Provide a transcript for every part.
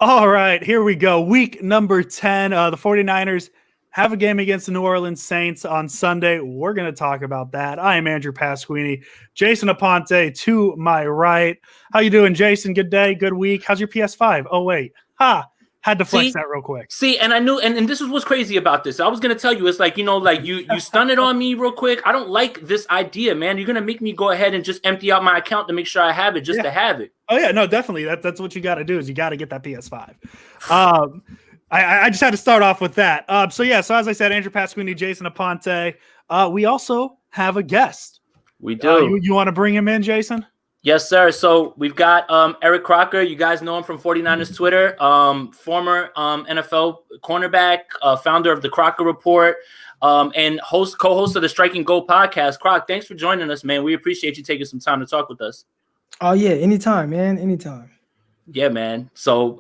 All right, here we go. Week number 10. The 49ers have a game against the New Orleans Saints on Sunday. We're going to talk about that. I am Andrew Pasquini. Jason Aponte to my right. How you doing, Jason? Good day, good week. How's your PS5? Oh, wait. Had to flex that real quick. And I knew, and this is what's crazy about this. I was gonna tell you, it's like, you stun it on me real quick. I don't like this idea, man. You're gonna make me go ahead and just empty out my account to make sure I have it, to have it. Oh yeah, no, definitely. That's what you got to do. Is you got to get that PS5. I just had to start off with that. So as I said, Andrew Pasquini, Jason Aponte. We also have a guest. We do. You want to bring him in, Jason? Yes, sir. So we've got Eric Crocker. You guys know him from 49ers Twitter, former NFL cornerback, founder of the Crocker Report, and co-host of the Striking Gold podcast. Croc, thanks for joining us, man. We appreciate you taking some time to talk with us. Oh yeah, anytime, man, anytime. Yeah, man. So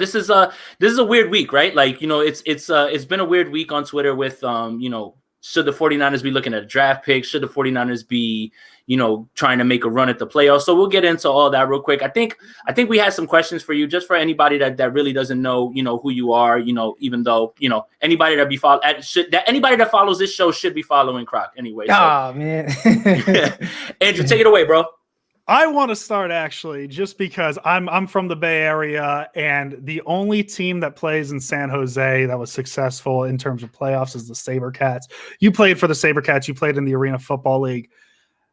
this is a weird week, right? Like, it's been a weird week on Twitter with should the 49ers be looking at a draft pick? Should the 49ers be, trying to make a run at the playoffs? So we'll get into all that real quick. I think we had some questions for you, just for anybody that really doesn't know, who you are, even though, anybody that follows this show should be following Croc anyway. Oh, man. Andrew, take it away, bro. I want to start actually just because I'm from the Bay Area, and the only team that plays in San Jose that was successful in terms of playoffs is the SaberCats. You played for the SaberCats. You played in the Arena Football League.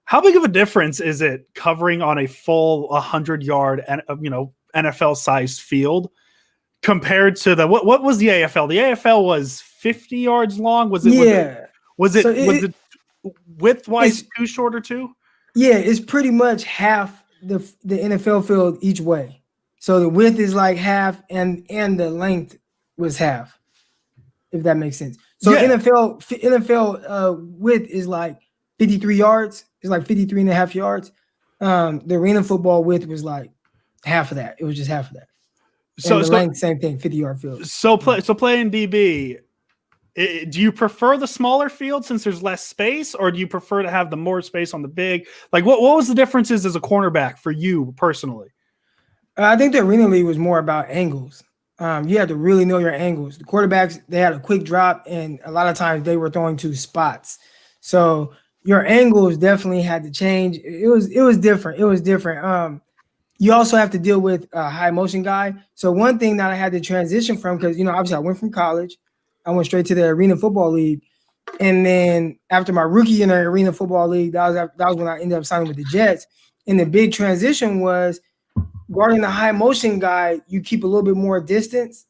How big of a difference is it covering on a full 100-yard NFL-sized field compared to the what was the AFL? The AFL was 50 yards long. Was it width-wise too short or too? Yeah, it's pretty much half the NFL field each way. So the width is like half, and the length was half, if that makes sense. So NFL width is like 53 yards. It's like 53 and a half yards. The arena football width was like half of that. It was just half of that. So the length, same thing, 50-yard field. So playing DB. Do you prefer the smaller field since there's less space, or do you prefer to have the more space on the big? Like, what was the differences as a cornerback for you personally? I think the Arena League was more about angles. You had to really know your angles. The quarterbacks, they had a quick drop, and a lot of times they were throwing to spots. So your angles definitely had to change. It was different. It was different. You also have to deal with a high motion guy. So one thing that I had to transition from, because obviously I went from college. I went straight to the Arena Football League. And then after my rookie year in the Arena Football League, that was when I ended up signing with the Jets. And the big transition was guarding the high motion guy, you keep a little bit more distance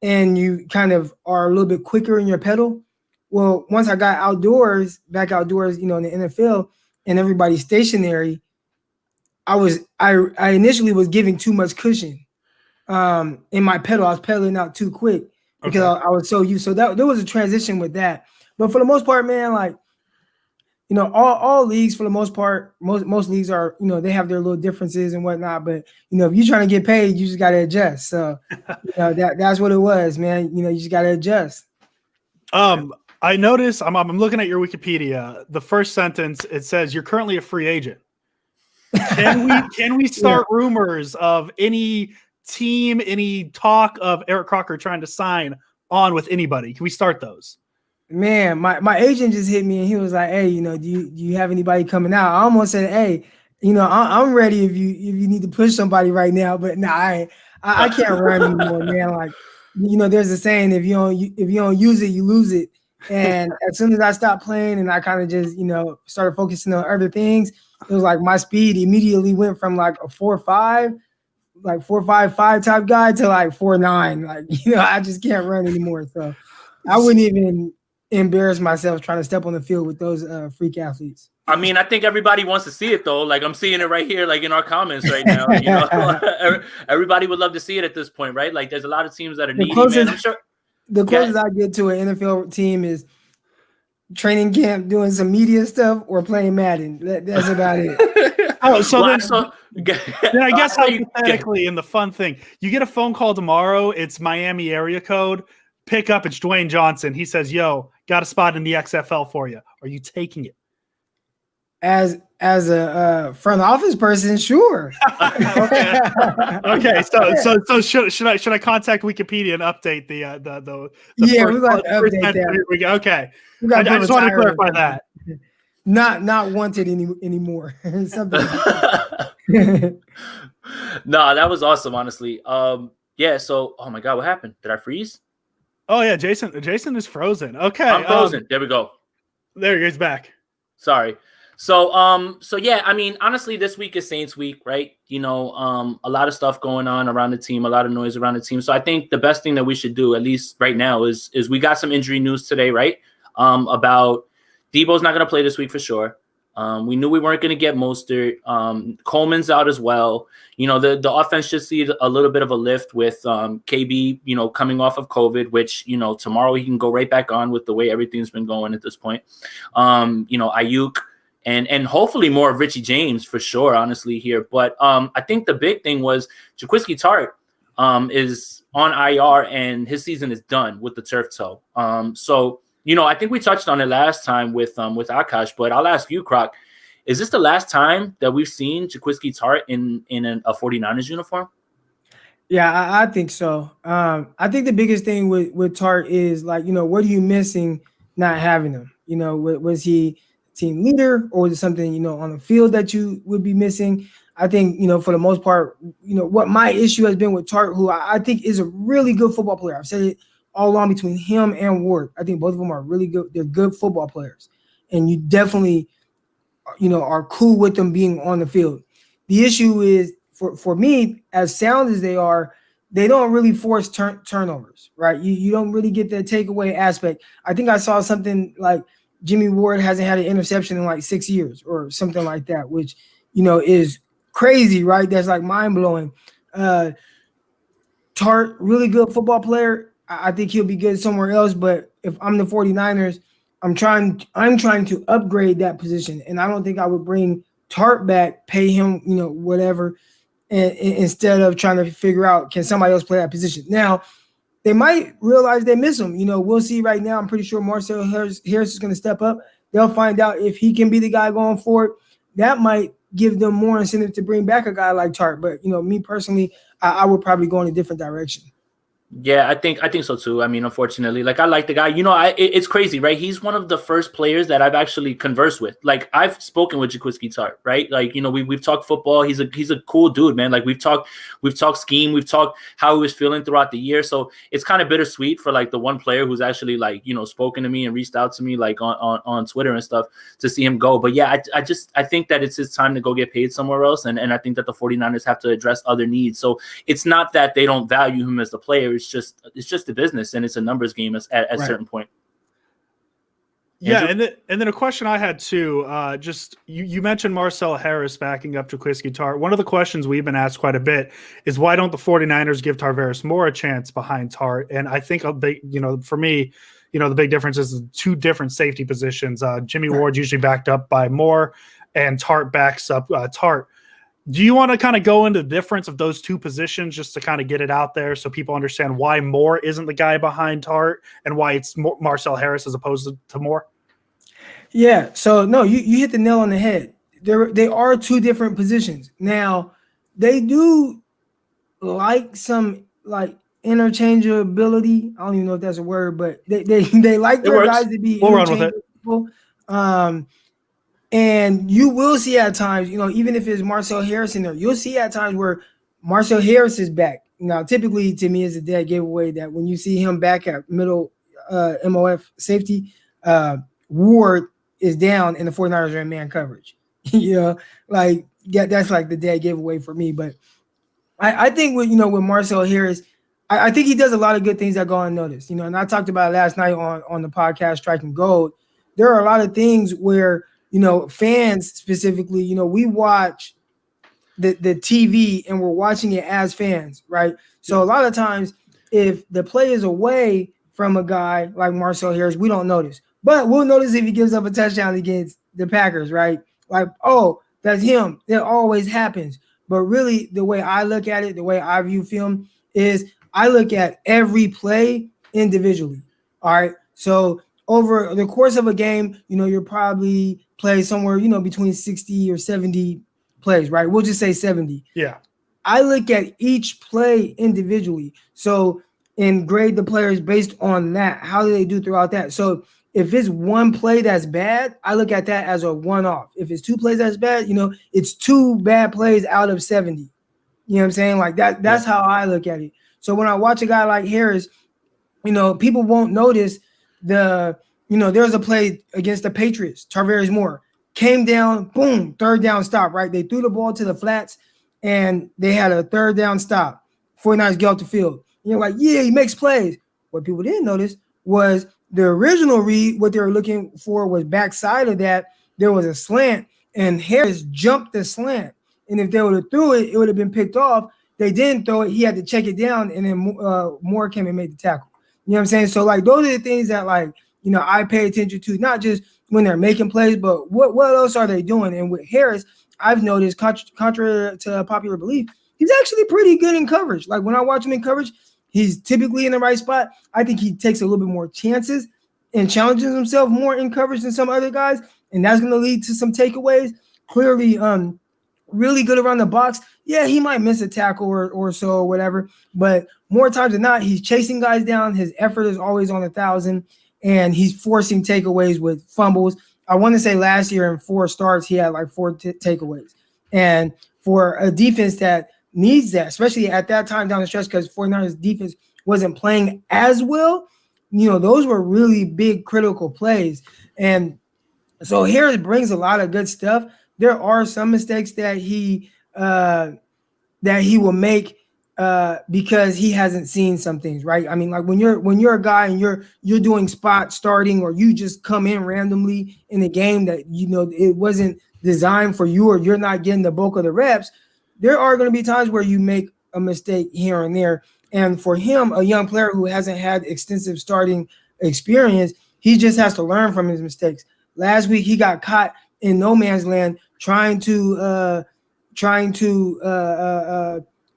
and you kind of are a little bit quicker in your pedal. Well, once I got back outdoors, in the NFL and everybody's stationary, I initially was giving too much cushion in my pedal. I was pedaling out too quick. Because I was so used. So there was a transition with that. But for the most part, man, like, all leagues for the most part, most leagues are, they have their little differences and whatnot. But, if you're trying to get paid, you just got to adjust. So, that's what it was, man. You just got to adjust. I noticed, I'm looking at your Wikipedia. The first sentence, it says you're currently a free agent. Can we start rumors of any team, any talk of Eric Crocker trying to sign on with anybody? Can we start those? Man, my agent just hit me and he was like, "Hey, do you have anybody coming out?" I almost said, "Hey, I'm ready if you need to push somebody right now." But I can't run anymore, man. Like, there's a saying, if you don't use it, you lose it. And as soon as I stopped playing and I kind of just started focusing on other things, it was like my speed immediately went from like a 4.5. Like 4.55 type guy to like 4.9. Like, I just can't run anymore. So I wouldn't even embarrass myself trying to step on the field with those freak athletes. I mean, I think everybody wants to see it though. Like, I'm seeing it right here, like in our comments right now. Everybody would love to see it at this point, right? Like, there's a lot of teams that are needy, man. I'm sure. The closest I get to an NFL team is training camp, doing some media stuff, or playing Madden. That's about it. Then I guess hypothetically, in the fun thing, you get a phone call tomorrow. It's Miami area code. Pick up. It's Dwayne Johnson. He says, "Yo, got a spot in the XFL for you. Are you taking it?" As a front office person, sure. Okay. So should I contact Wikipedia and update the Yeah, first, we're going to first update that. Okay. We got I just want to clarify that. Not wanted anymore. Something. No, that was awesome, honestly. Yeah. So, oh my God, what happened? Did I freeze? Oh yeah, Jason is frozen. Okay, I'm frozen. There we go. There he is back. Sorry. So yeah, I mean, honestly, this week is Saints week, right? You know, a lot of stuff going on around the team, a lot of noise around the team. So I think the best thing that we should do, at least right now, is we got some injury news today, right? About Debo's not going to play this week for sure. We knew we weren't going to get Mostert. Coleman's out as well. You know, the offense should see a little bit of a lift with KB, you know, coming off of COVID, which, you know, tomorrow he can go right back on with the way everything's been going at this point. You know, Ayuk and hopefully more of Richie James for sure, honestly, here. But I think the big thing was Jaquiski Tartt is on IR and his season is done with the turf toe. So, you know, I think we touched on it last time with Akash, but I'll ask you, Croc, is this the last time that we've seen Jaquiski Tartt in a 49ers uniform? Yeah, I think so. I think the biggest thing with Tartt is, like, you know, what are you missing not having him? You know, was he team leader, or was it something, you know, on the field that you would be missing? I think, you know, for the most part, you know, what my issue has been with Tartt, who I think is a really good football player. I've said it all along between him and Ward. I think both of them are really good. They're good football players. And you definitely, you know, are cool with them being on the field. The issue is, for me, as sound as they are, they don't really force turnovers, right? You don't really get the takeaway aspect. I think I saw something like Jimmy Ward hasn't had an interception in like 6 years or something like that, which, you know, is crazy, right? That's like mind-blowing. Tartt, really good football player. I think he'll be good somewhere else, but if I'm the 49ers, I'm trying to upgrade that position, and I don't think I would bring Tartt back, pay him, you know, whatever, and instead of trying to figure out, can somebody else play that position. Now, they might realize they miss him. You know, we'll see right now. I'm pretty sure Marcel Harris is going to step up. They'll find out if he can be the guy going forward. That might give them more incentive to bring back a guy like Tartt. But, you know, me personally, I would probably go in a different direction. Yeah, I think so too. I mean, unfortunately, like, I like the guy. You know, it's crazy, right? He's one of the first players that I've actually conversed with. Like, I've spoken with Jaquiski Tartt, right? Like, you know, we've talked football. He's a cool dude, man. Like, we've talked scheme, we've talked how he was feeling throughout the year. So it's kind of bittersweet for, like, the one player who's actually, like, you know, spoken to me and reached out to me, like, on Twitter and stuff, to see him go. But yeah, I think that it's his time to go get paid somewhere else, and I think that the 49ers have to address other needs. So it's not that they don't value him as the player. It's just the business, and it's a numbers game at right. A certain point. Yeah, and then a question I had too. Just you mentioned Marcel Harris backing up Jaquiski Tartt. One of the questions we've been asked quite a bit is, why don't the 49ers give Tarvarius Moore a chance behind Tartt? And I think for me, you know, the big difference is the two different safety positions. Jimmy Ward's usually backed up by Moore, and Tartt backs up Tartt. Do you want to kind of go into the difference of those two positions just to kind of get it out there so people understand why Moore isn't the guy behind Tartt and why it's Marcel Harris as opposed to Moore? Yeah. So, no, you hit the nail on the head. They are two different positions. Now, they do like some, like, interchangeability. I don't even know if that's a word, but they like their guys to be interchangeable. And you will see at times, you know, even if it's Marcel Harris in there, you'll see at times where Marcel Harris is back. Now, typically, to me, it's a dead giveaway that when you see him back at middle MOF safety, Ward is down and the 49ers are in man coverage. You know, like, yeah, that's like the dead giveaway for me. But I think with Marcel Harris, I think he does a lot of good things that go unnoticed. You know, and I talked about it last night on the podcast Striking Gold. There are a lot of things where, you know, fans specifically, you know, we watch the TV and we're watching it as fans, right? So a lot of times, if the play is away from a guy like Marcel Harris, we don't notice. But we'll notice if he gives up a touchdown against the Packers, right? Like, oh, that's him. That always happens. But really, the way I look at it, the way I view film is I look at every play individually, all right? So over the course of a game, you're probably play somewhere, between 60 or 70 plays, right? We'll just say 70. Yeah. I look at each play individually. So, and grade the players based on that. How do they do throughout that? So if it's one play that's bad, I look at that as a one-off. If it's two plays that's bad, it's two bad plays out of 70. You know what I'm saying? Like that's how I look at it. So when I watch a guy like Harris, people won't notice there's a play against the Patriots. Tarvarius Moore came down, boom, third down stop, right? They threw the ball to the flats and they had a third down stop. 49ers get off the field. You're like, yeah, he makes plays. What people didn't notice was the original read, what they were looking for was backside of that. There was a slant, and Harris jumped the slant. And if they would have threw it, it would have been picked off. They didn't throw it. He had to check it down, and then Moore came and made the tackle. You know what I'm saying? So, like, those are the things that, like, I pay attention to, not just when they're making plays, but what else are they doing? And with Harris, I've noticed, contrary to popular belief, he's actually pretty good in coverage. Like, when I watch him in coverage, he's typically in the right spot. I think he takes a little bit more chances and challenges himself more in coverage than some other guys, and that's going to lead to some takeaways. Clearly, really good around the box. Yeah, he might miss a tackle or so or whatever, but more times than not, he's chasing guys down. His effort is always on 1,000, and he's forcing takeaways with fumbles. I want to say last year in 4 starts, he had like 4 takeaways. And for a defense that needs that, especially at that time down the stretch, because 49ers defense wasn't playing as well, those were really big critical plays. And so Harris brings a lot of good stuff. There are some mistakes that he will make because he hasn't seen some things, right? I mean, like when you're a guy and you're doing spot starting, or you just come in randomly in a game that it wasn't designed for you, or you're not getting the bulk of the reps, there are going to be times where you make a mistake here and there. And for him, a young player who hasn't had extensive starting experience, he just has to learn from his mistakes. Last week, he got caught in no man's land trying to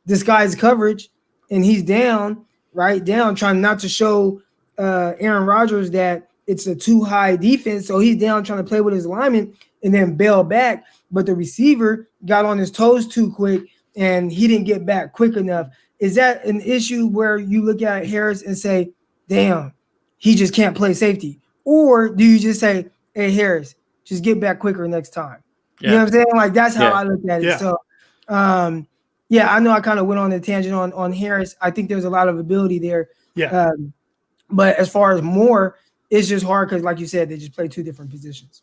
disguise coverage, and he's down, trying not to show Aaron Rodgers that it's a too high defense. So he's down trying to play with his lineman and then bail back. But the receiver got on his toes too quick, and he didn't get back quick enough. Is that an issue where you look at Harris and say, damn, he just can't play safety? Or do you just say, hey, Harris, just get back quicker next time? Yeah. You know what I'm saying? Like, that's how I look at it. Yeah. So, I know I kind of went on a tangent on Harris. I think there's a lot of ability there. Yeah. But as far as Moore, it's just hard because, like you said, they just play 2 different positions.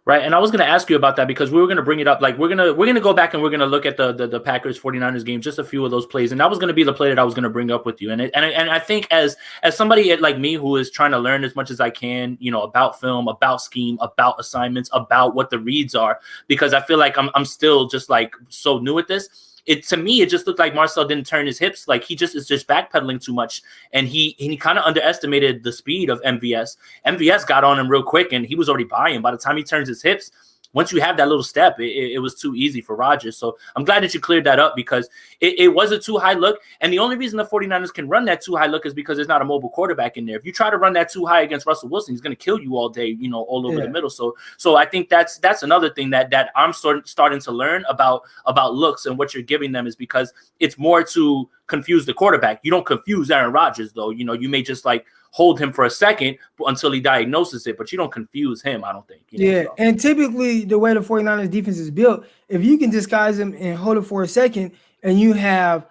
Right. And I was going to ask you about that because we were going to bring it up. Like, we're going to go back and we're going to look at the Packers 49ers game, just a few of those plays. And that was going to be the play that I was going to bring up with you. And I think as somebody like me who is trying to learn as much as I can, about film, about scheme, about assignments, about what the reads are, because I feel like I'm still just like so new at this. To me, it just looked like Marcel didn't turn his hips. Like, he just is just backpedaling too much. And he kind of underestimated the speed of MVS. MVS got on him real quick, and he was already by him. By the time he turns his hips, once you have that little step, it was too easy for Rodgers. So I'm glad that you cleared that up because it was a too high look. And the only reason the 49ers can run that too high look is because there's not a mobile quarterback in there. If you try to run that too high against Russell Wilson, he's going to kill you all day, all over the middle. So I think that's another thing that I'm starting to learn about looks and what you're giving them is because it's more to confuse the quarterback. You don't confuse Aaron Rodgers, though. You may just like hold him for a second until he diagnoses it, but you don't confuse him, I don't think. And typically the way the 49ers defense is built, if you can disguise him and hold it for a second, and you have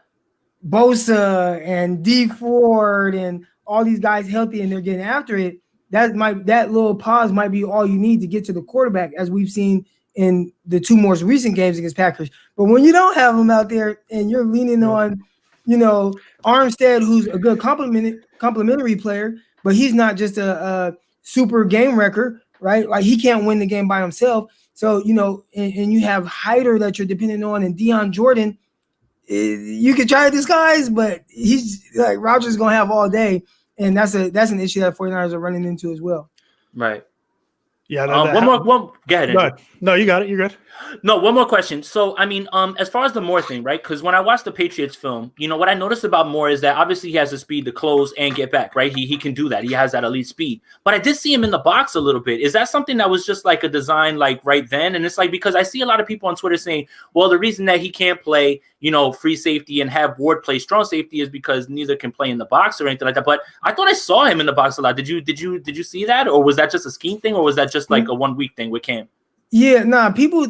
Bosa and D Ford and all these guys healthy and they're getting after it, that little pause might be all you need to get to the quarterback, as we've seen in the 2 most recent games against Packers. But when you don't have them out there and you're leaning on, Armstead, who's a good complimentary player, but he's not just a super game wrecker, right? Like, he can't win the game by himself. So, and you have Hyder that you're depending on, and Deion Jordan. You could try to disguise, but he's like Rodgers is gonna have all day, and that's an issue that 49ers are running into as well. Right. Yeah. Go ahead, Andrew. No, you got it. You're good. No, one more question. So, I mean, as far as the Moore thing, right? Because when I watched the Patriots film, what I noticed about Moore is that obviously he has the speed to close and get back, right? He can do that. He has that elite speed. But I did see him in the box a little bit. Is that something that was just like a design, like right then? And it's like, because I see a lot of people on Twitter saying, well, the reason that he can't play, free safety and have Ward play strong safety is because neither can play in the box or anything like that. But I thought I saw him in the box a lot. Did you see that, or was that just a scheme thing, or was that just like a 1 week thing with Cam? Yeah, nah, people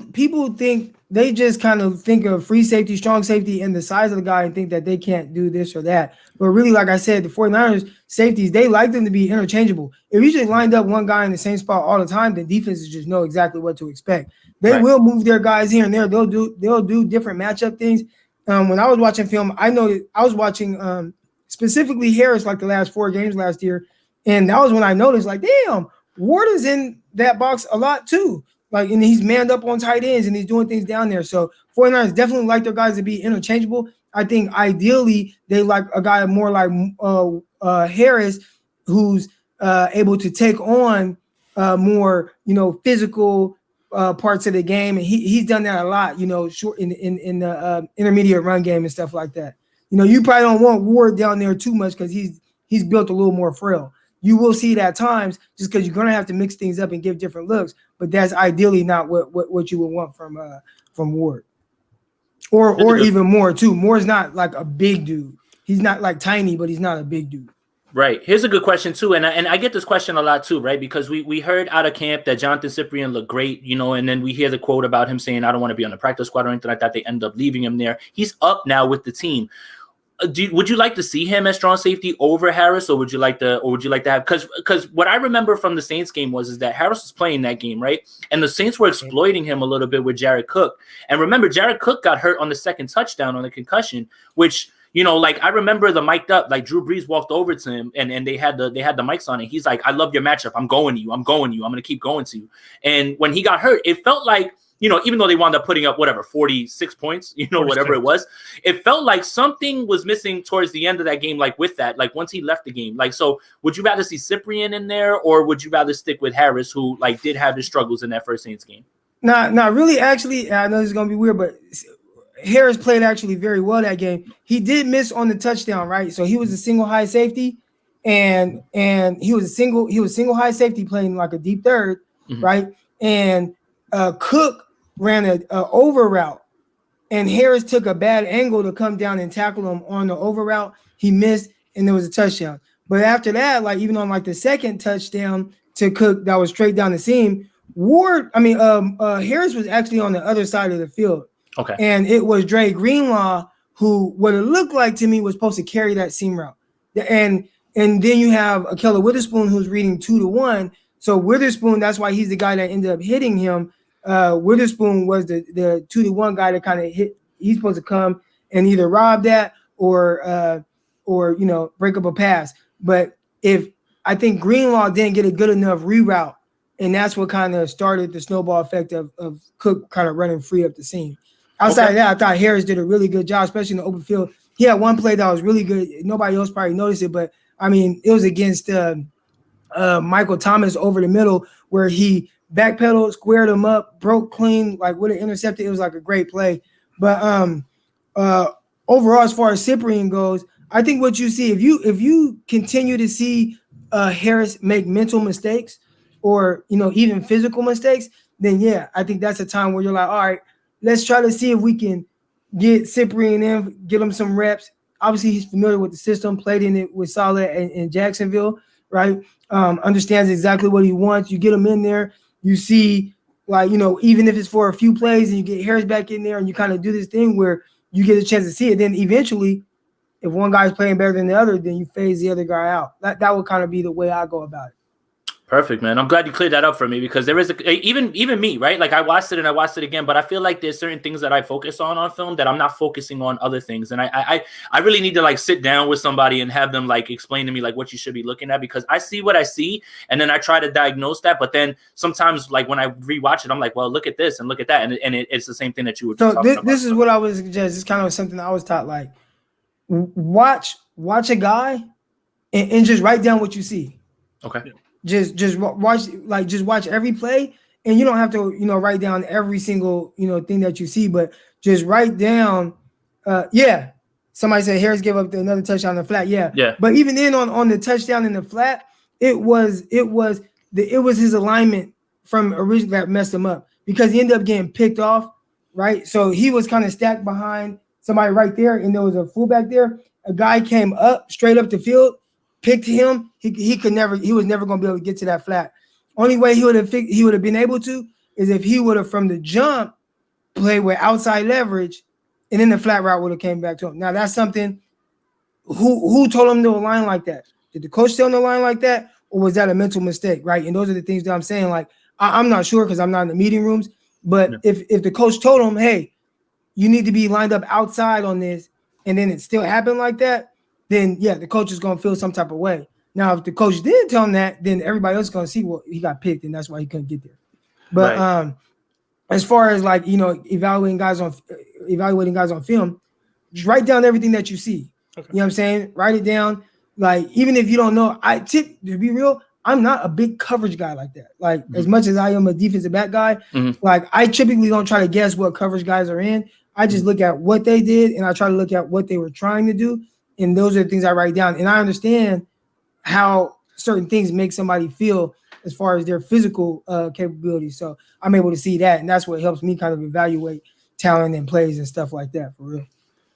think they just kind of think of free safety, strong safety, and the size of the guy and think that they can't do this or that. But really, like I said, the 49ers safeties, they like them to be interchangeable. If you just lined up one guy in the same spot all the time, then defenses just know exactly what to expect. They will move their guys here and there. They'll do different matchup things. When I was watching film, I was watching specifically Harris like the last 4 games last year, and that was when I noticed, like, damn, Ward is in that box a lot too. Like, and he's manned up on tight ends and he's doing things down there. So 49ers definitely like their guys to be interchangeable. I think ideally they like a guy more like Harris, who's able to take on more, physical parts of the game. And he's done that a lot, short in the intermediate run game and stuff like that. You probably don't want Ward down there too much because he's built a little more frail. You will see it at times just because you're going to have to mix things up and give different looks, but that's ideally not what you would want from Ward, or even Moore too. Moore's not like a big dude. He's not like tiny, but he's not a big dude. Right. Here's a good question too, and I get this question a lot too, right? Because we heard out of camp that Jonathan Cyprien looked great, and then we hear the quote about him saying, "I don't want to be on the practice squad" or anything like that. They end up leaving him there. He's up now with the team. Would you like to see him as strong safety over Harris, or would you like to have, because what I remember from the Saints game is that Harris was playing that game, right? And the Saints were exploiting him a little bit with Jared Cook. And remember, Jared Cook got hurt on the second touchdown on the concussion, which, like I remember the mic'd up, like Drew Brees walked over to him and they had the mics on it. He's like, "I love your matchup. I'm going to you. I'm going to keep going to you." And when he got hurt, it felt like, even though they wound up putting up 46 points, whatever it was, it felt like something was missing towards the end of that game. Like with that, like once he left the game, like, so would you rather see Cyprien in there, or would you rather stick with Harris, who like did have his struggles in that first Saints game? Nah, really, actually, I know this is going to be weird, but Harris played actually very well that game. He did miss on the touchdown, right? So he was a single high safety, and he was single high safety playing like a deep third, right? And Cook ran an over route, and Harris took a bad angle to come down and tackle him on the over route. He missed, and there was a touchdown. But after that, like even on like the second touchdown to Cook that was straight down the seam, Harris was actually on the other side of the field. Okay. And it was Dre Greenlaw who, what it looked like to me, was supposed to carry that seam route. And then you have Akella Witherspoon who's reading 2-1. So Witherspoon, that's why he's the guy that ended up hitting him. Witherspoon was the 2-1 guy that kind of hit. He's supposed to come and either rob that or break up a pass. But I think Greenlaw didn't get a good enough reroute, and that's what kind of started the snowball effect of Cook kind of running free up the seam. Outside of that, I thought Harris did a really good job, especially in the open field. He had one play that was really good. Nobody else probably noticed it, but I mean, it was against Michael Thomas over the middle where he backpedaled, squared him up, broke clean, like would have intercepted. It was like a great play. But overall, as far as Cyprien goes, I think what you see, if you continue to see Harris make mental mistakes or even physical mistakes, then yeah, I think that's a time where you're like, all right, let's try to see if we can get Cyprien in, get him some reps. Obviously, he's familiar with the system, played in it with Saleh in Jacksonville, right? Understands exactly what he wants. You get him in there. You see, like, even if it's for a few plays and you get Harris back in there and you kind of do this thing where you get a chance to see it. Then eventually, if one guy's playing better than the other, then you phase the other guy out. That would kind of be the way I go about it. Perfect, man. I'm glad you cleared that up for me because there is even me, right? Like I watched it and I watched it again, but I feel like there's certain things that I focus on film that I'm not focusing on other things. And I really need to like sit down with somebody and have them like explain to me like what you should be looking at, because I see what I see and then I try to diagnose that. But then sometimes like when I rewatch it, I'm like, well, look at this and look at that. And it's the same thing that you were talking about. This is what I would suggest. It's kind of something I was taught, like watch a guy and just write down what you see. Okay. watch every play, and you don't have to write down every single thing that you see, but just write down. Somebody said Harris gave up another touchdown in the flat. Yeah. But even then on the touchdown in the flat, it was his alignment from originally that messed him up, because he ended up getting picked off, right? So he was kind of stacked behind somebody right there, and there was a fullback there. A guy came up straight up the field, picked him. He was never going to be able to get to that flat. Only way he would have been able to is if he would have from the jump played with outside leverage, and then the flat route would have came back to him. Now that's something. Who told him to align like that? Did the coach tell him to align like that, or was that a mental mistake? Right, and those are the things that I'm saying. Like I'm not sure because I'm not in the meeting rooms. But if the coach told him, hey, you need to be lined up outside on this, and then it still happened like that, then the coach is going to feel some type of way. Now, if the coach didn't tell him that, then everybody else is going to see, well, he got picked, and that's why he couldn't get there. But as far as evaluating guys on film, just write down everything that you see. Okay. You know what I'm saying? Write it down. Like, even if you don't know, to be real, I'm not a big coverage guy like that. Like, as much as I am a defensive back guy, like I typically don't try to guess what coverage guys are in. I just look at what they did, and I try to look at what they were trying to do, and those are the things I write down. And I understand how certain things make somebody feel as far as their physical capabilities. So I'm able to see that, and that's what helps me kind of evaluate talent and plays and stuff like that, for real.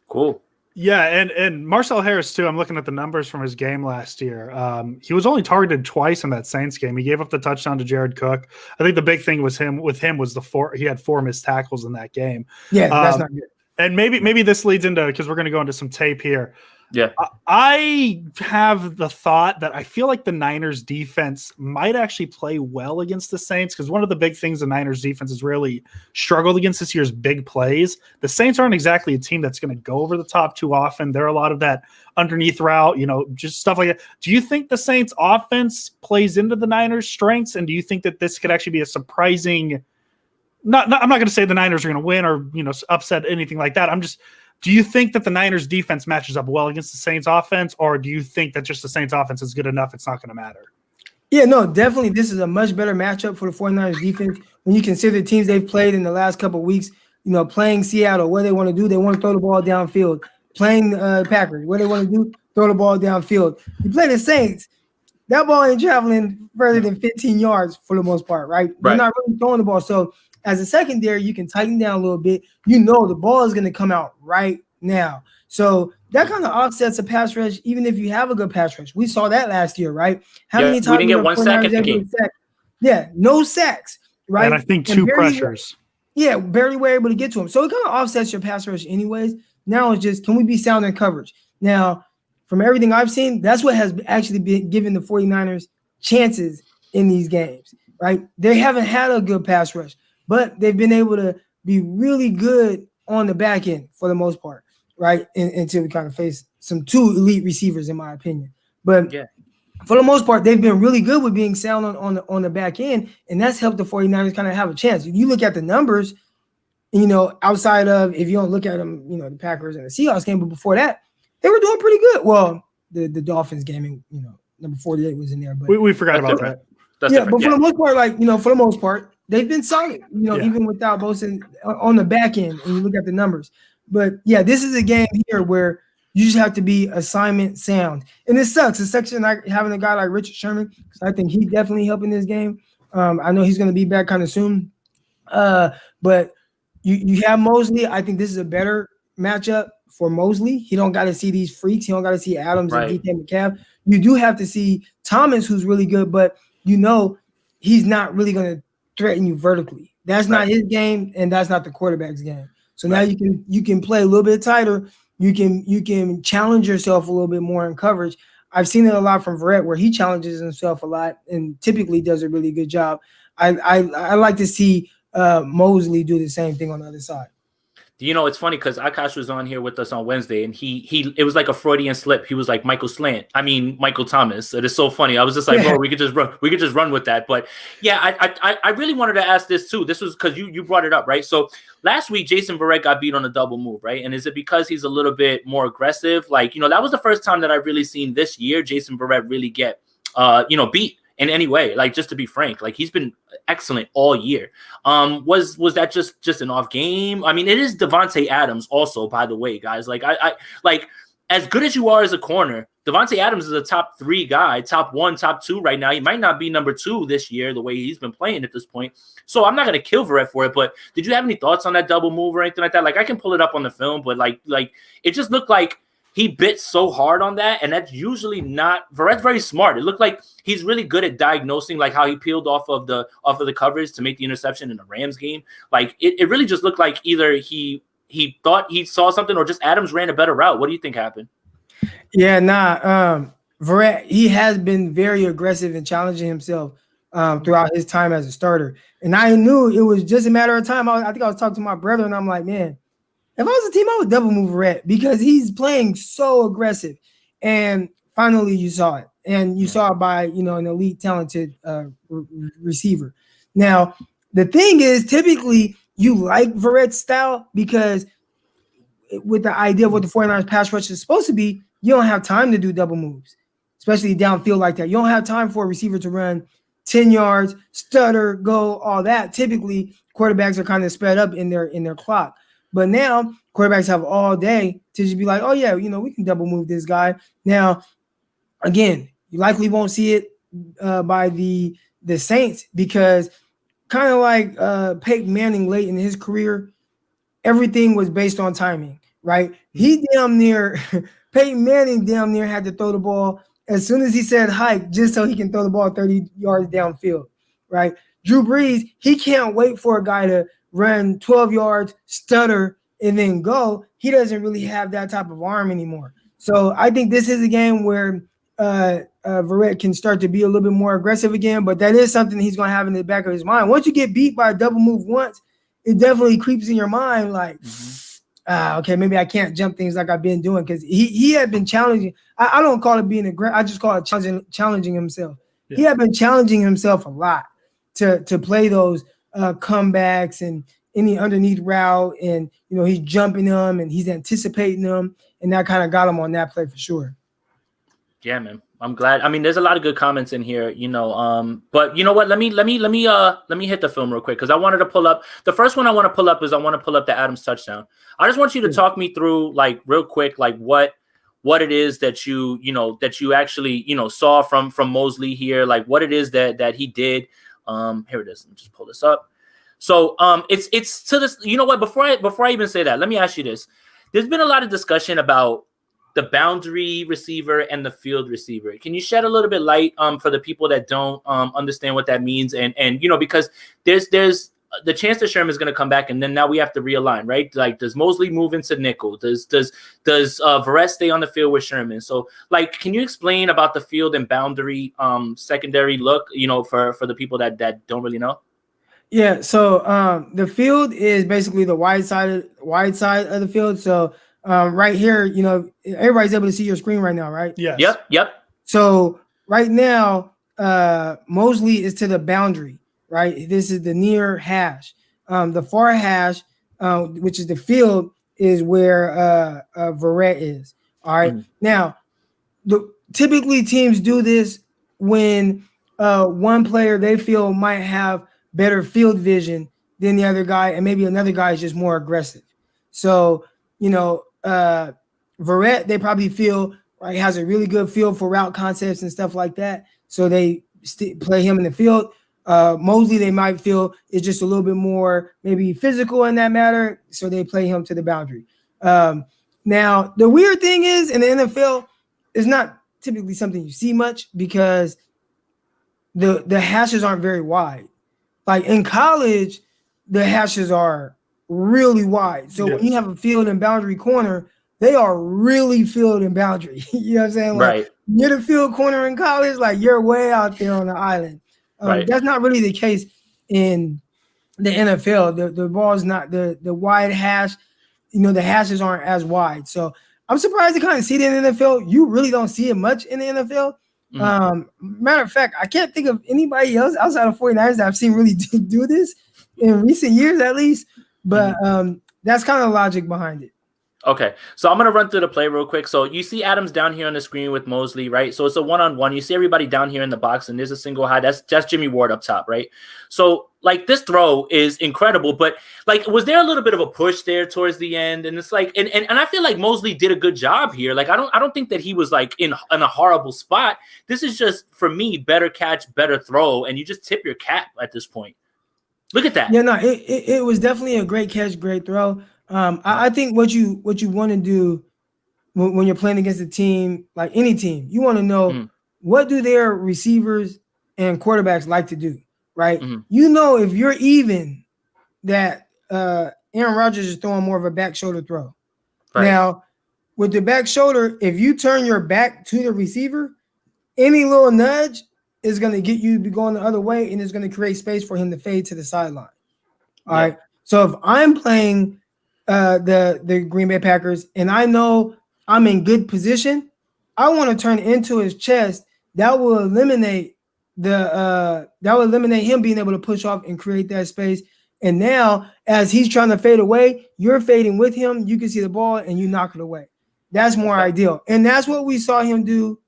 Cool. Yeah, and Marcel Harris too. I'm looking at the numbers from his game last year. He was only targeted twice in that Saints game. He gave up the touchdown to Jared Cook. I think the big thing was he had 4 missed tackles in that game. Yeah, that's not good. And maybe this leads into, because we're going to go into some tape here. Yeah, I have the thought that I feel like the Niners defense might actually play well against the Saints, because one of the big things the Niners defense has really struggled against this year is big plays. The Saints aren't exactly a team that's going to go over the top too often. There are a lot of that underneath route, just stuff like that. Do you think the Saints offense plays into the Niners strengths? And do you think that this could actually be a surprising, I'm not going to say the Niners are going to win or, upset anything like that. Do you think that the Niners defense matches up well against the Saints offense, or do you think that just the Saints offense is good enough it's not going to matter? Yeah, no, definitely this is a much better matchup for the 49ers defense when you consider the teams they've played in the last couple of weeks. Playing Seattle, what they want to do, they want to throw the ball downfield. Playing Packers, what they want to do, throw the ball downfield. You play the Saints, that ball ain't traveling further than 15 yards for the most part, right? They're not really throwing the ball. So as a secondary, you can tighten down a little bit. The ball is going to come out right now. So that kind of offsets a pass rush, even if you have a good pass rush. We saw that last year, right? How many times we didn't get 1 sack in the game? Yeah, no sacks, right? And I think 2 pressures. Yeah, barely were able to get to him. So it kind of offsets your pass rush anyways. Now it's just, can we be sound in coverage? Now, from everything I've seen, that's what has actually been giving the 49ers chances in these games, right? They haven't had a good pass rush, but they've been able to be really good on the back end for the most part, right? Until we kind of face some 2 elite receivers, in my opinion. But for the most part, they've been really good with being sound on the back end, and that's helped the 49ers kind of have a chance. If you look at the numbers, outside of, if you don't look at them, the Packers and the Seahawks game, but before that, they were doing pretty good. Well, the Dolphins game, number 48 was in there. But we forgot about that. That's but for the most part, for the most part, they've been solid, even without Bosa on the back end, and you look at the numbers. But this is a game here where you just have to be assignment sound. And it sucks. It sucks like having a guy like Richard Sherman, because I think he's definitely helping this game. I know he's going to be back kind of soon. But you have Mosley. I think this is a better matchup for Mosley. He don't got to see these freaks. He don't got to see Adams and DK Metcalf. You do have to see Thomas, who's really good, but he's not really going to threaten you vertically. That's not his game, and that's not the quarterback's game. So now you can play a little bit tighter. You can challenge yourself a little bit more in coverage. I've seen it a lot from Verrett, where he challenges himself a lot and typically does a really good job. I like to see Mosley do the same thing on the other side. It's funny because Akash was on here with us on Wednesday, and he it was like a Freudian slip. He was like Michael Thomas. It is so funny. I was just like, bro, we could just run with that. But I really wanted to ask this too. This was because you brought it up, right? So last week, Jason Verrett got beat on a double move, right? And is it because he's a little bit more aggressive? That was the first time that I've really seen this year Jason Verrett really get beat in any way. Like, just to be frank, like, he's been excellent all year. Was that just an off game? I mean, it is Devontae Adams also, by the way, guys. Like, I like, as good as you are as a corner, Devontae Adams is a top 3 guy, top 1, top 2 right now. He might not be number 2 this year, the way he's been playing at this point. So I'm not going to kill Verrett for it, but did you have any thoughts on that double move or anything like that? Like, I can pull it up on the film, but like it just looked like he bit so hard on that, and that's usually not – Verrett's very smart. It looked like he's really good at diagnosing, like, how he peeled off of the coverage to make the interception in the Rams game. Like, it really just looked like either he thought he saw something or just Adams ran a better route. What do you think happened? Yeah, Verrett, he has been very aggressive and challenging himself throughout his time as a starter. And I knew it was just a matter of time. I think I was talking to my brother, and I'm like, man, if I was a team, I would double move Verrett because he's playing so aggressive. And finally, you saw it. And you saw it by, an elite, talented receiver. Now, the thing is, typically, you like Verrett's style because with the idea of what the 49ers pass rush is supposed to be, you don't have time to do double moves, especially downfield like that. You don't have time for a receiver to run 10 yards, stutter, go, all that. Typically, quarterbacks are kind of sped up in their clock. But now quarterbacks have all day to just be like, oh, yeah, we can double move this guy. Now, again, you likely won't see it by the Saints because kind of like Peyton Manning late in his career, everything was based on timing, right? Peyton Manning damn near had to throw the ball as soon as he said hike just so he can throw the ball 30 yards downfield, right? Drew Brees, he can't wait for a guy to run 12 yards, stutter, and then go. He doesn't really have that type of arm anymore. So I think this is a game where Verrett can start to be a little bit more aggressive again, but that is something he's going to have in the back of his mind. Once you get beat by a double move once, it definitely creeps in your mind like, okay, maybe I can't jump things like I've been doing because he had been challenging. I don't call it being aggressive. I just call it challenging himself. Yeah. He had been challenging himself a lot to play those comebacks and any underneath route, and he's jumping them and he's anticipating them, and that kind of got him on that play for sure. Yeah, man. I'm glad. I mean, there's a lot of good comments in here, but you know what? Let me hit the film real quick because I wanted to pull up the first one. I want to pull up the Adams touchdown. I just want you to talk me through like real quick, like what it is that you actually saw from Mosley here, like what it is that he did. Here it is. Let me just pull this up. So it's to this. You know what? Before I even say that, let me ask you this. There's been a lot of discussion about the boundary receiver and the field receiver. Can you shed a little bit light for the people that don't understand what that means? And because there's the chance that Sherman's going to come back, and then now we have to realign, right? Like, does Mosley move into nickel? Does Verrett stay on the field with Sherman? So, like, can you explain about the field and boundary secondary look, for the people that don't really know? Yeah. So the field is basically the wide side of the field. So right here, everybody's able to see your screen right now, right? Yes. Yep. So right now, Mosley is to the boundary, right? This is the near hash. The far hash, which is the field, is where Verrett is. All right. Now, typically teams do this when one player they feel might have better field vision than the other guy, and maybe another guy is just more aggressive. So, Verrett, they probably feel like has a really good feel for route concepts and stuff like that. So they play him in the field. Mosley, they might feel is just a little bit more maybe physical in that matter. So they play him to the boundary. Now, the weird thing is in the NFL, it's not typically something you see much because the hashes aren't very wide. Like in college, the hashes are really wide. So when you have a field and boundary corner, they are really field and boundary. You know what I'm saying? Like, right. You're the field corner in college, like you're way out there on the island. Right. That's not really the case in the NFL. The ball is not the wide hash. The hashes aren't as wide. So I'm surprised to kind of see it in the NFL. You really don't see it much in the NFL. Matter of fact, I can't think of anybody else outside of 49ers that I've seen really do this in recent years, at least. But that's kind of the logic behind it. Okay, so I'm gonna run through the play real quick. So you see Adams down here on the screen with Mosley, right? So it's a one-on-one. You see everybody down here in the box, and there's a single high. That's Jimmy Ward up top, right? So like this throw is incredible, but like was there a little bit of a push there towards the end? And it's like, and I feel like Mosley did a good job here. Like I don't think that he was like in a horrible spot. This is just for me better catch, better throw, and you just tip your cap at this point. Look at that. Yeah, no, it was definitely a great catch, great throw. I think what you want to do when you're playing against a team, like any team, you want to know what do their receivers and quarterbacks like to do, right? You know, if you're even, that Aaron Rodgers is throwing more of a back shoulder throw. Right. Now, with the back shoulder, if you turn your back to the receiver, any little nudge is going to get you to be going the other way, and it's going to create space for him to fade to the sideline. All right. So if I'm playing the Green Bay Packers and I know I'm in good position, I want to turn into his chest. That will eliminate him being able to push off and create that space. And now, as he's trying to fade away, you're fading with him. You can see the ball and you knock it away. That's more ideal. And that's what we saw him do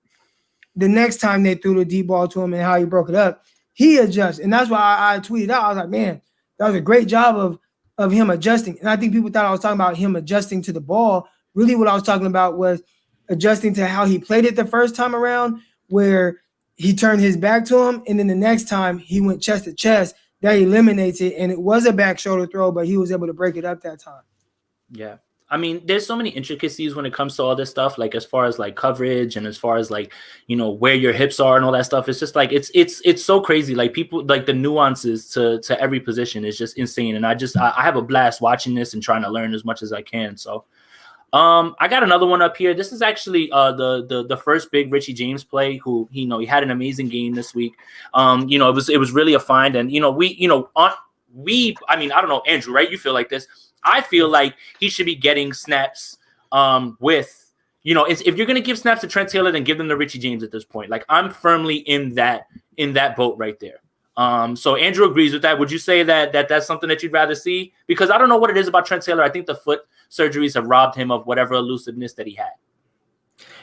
the next time they threw the deep ball to him and how he broke it up. He adjusts. And that's why I tweeted out. I was like, man, that was a great job of him adjusting. And I think people thought I was talking about him adjusting to the ball. Really what I was talking about was adjusting to how he played it the first time around, where he turned his back to him. And then the next time he went chest to chest, that eliminates it. And it was a back shoulder throw, but he was able to break it up that time. Yeah. I mean, there's so many intricacies when it comes to all this stuff, like as far as like coverage and as far as like, you know, where your hips are and all that stuff. It's just like it's so crazy. Like people, like the nuances to every position is just insane. And I have a blast watching this and trying to learn as much as I can. So I got another one up here. This is actually the first big Richie James play, who he had an amazing game this week. It was really a find. And I don't know, Andrew, right? You feel like this. I feel like he should be getting snaps with, if you're going to give snaps to Trent Taylor, then give them to Richie James at this point. Like I'm firmly in that boat right there. So Andrew agrees with that. Would you say that that's something that you'd rather see? Because I don't know what it is about Trent Taylor. I think the foot surgeries have robbed him of whatever elusiveness that he had.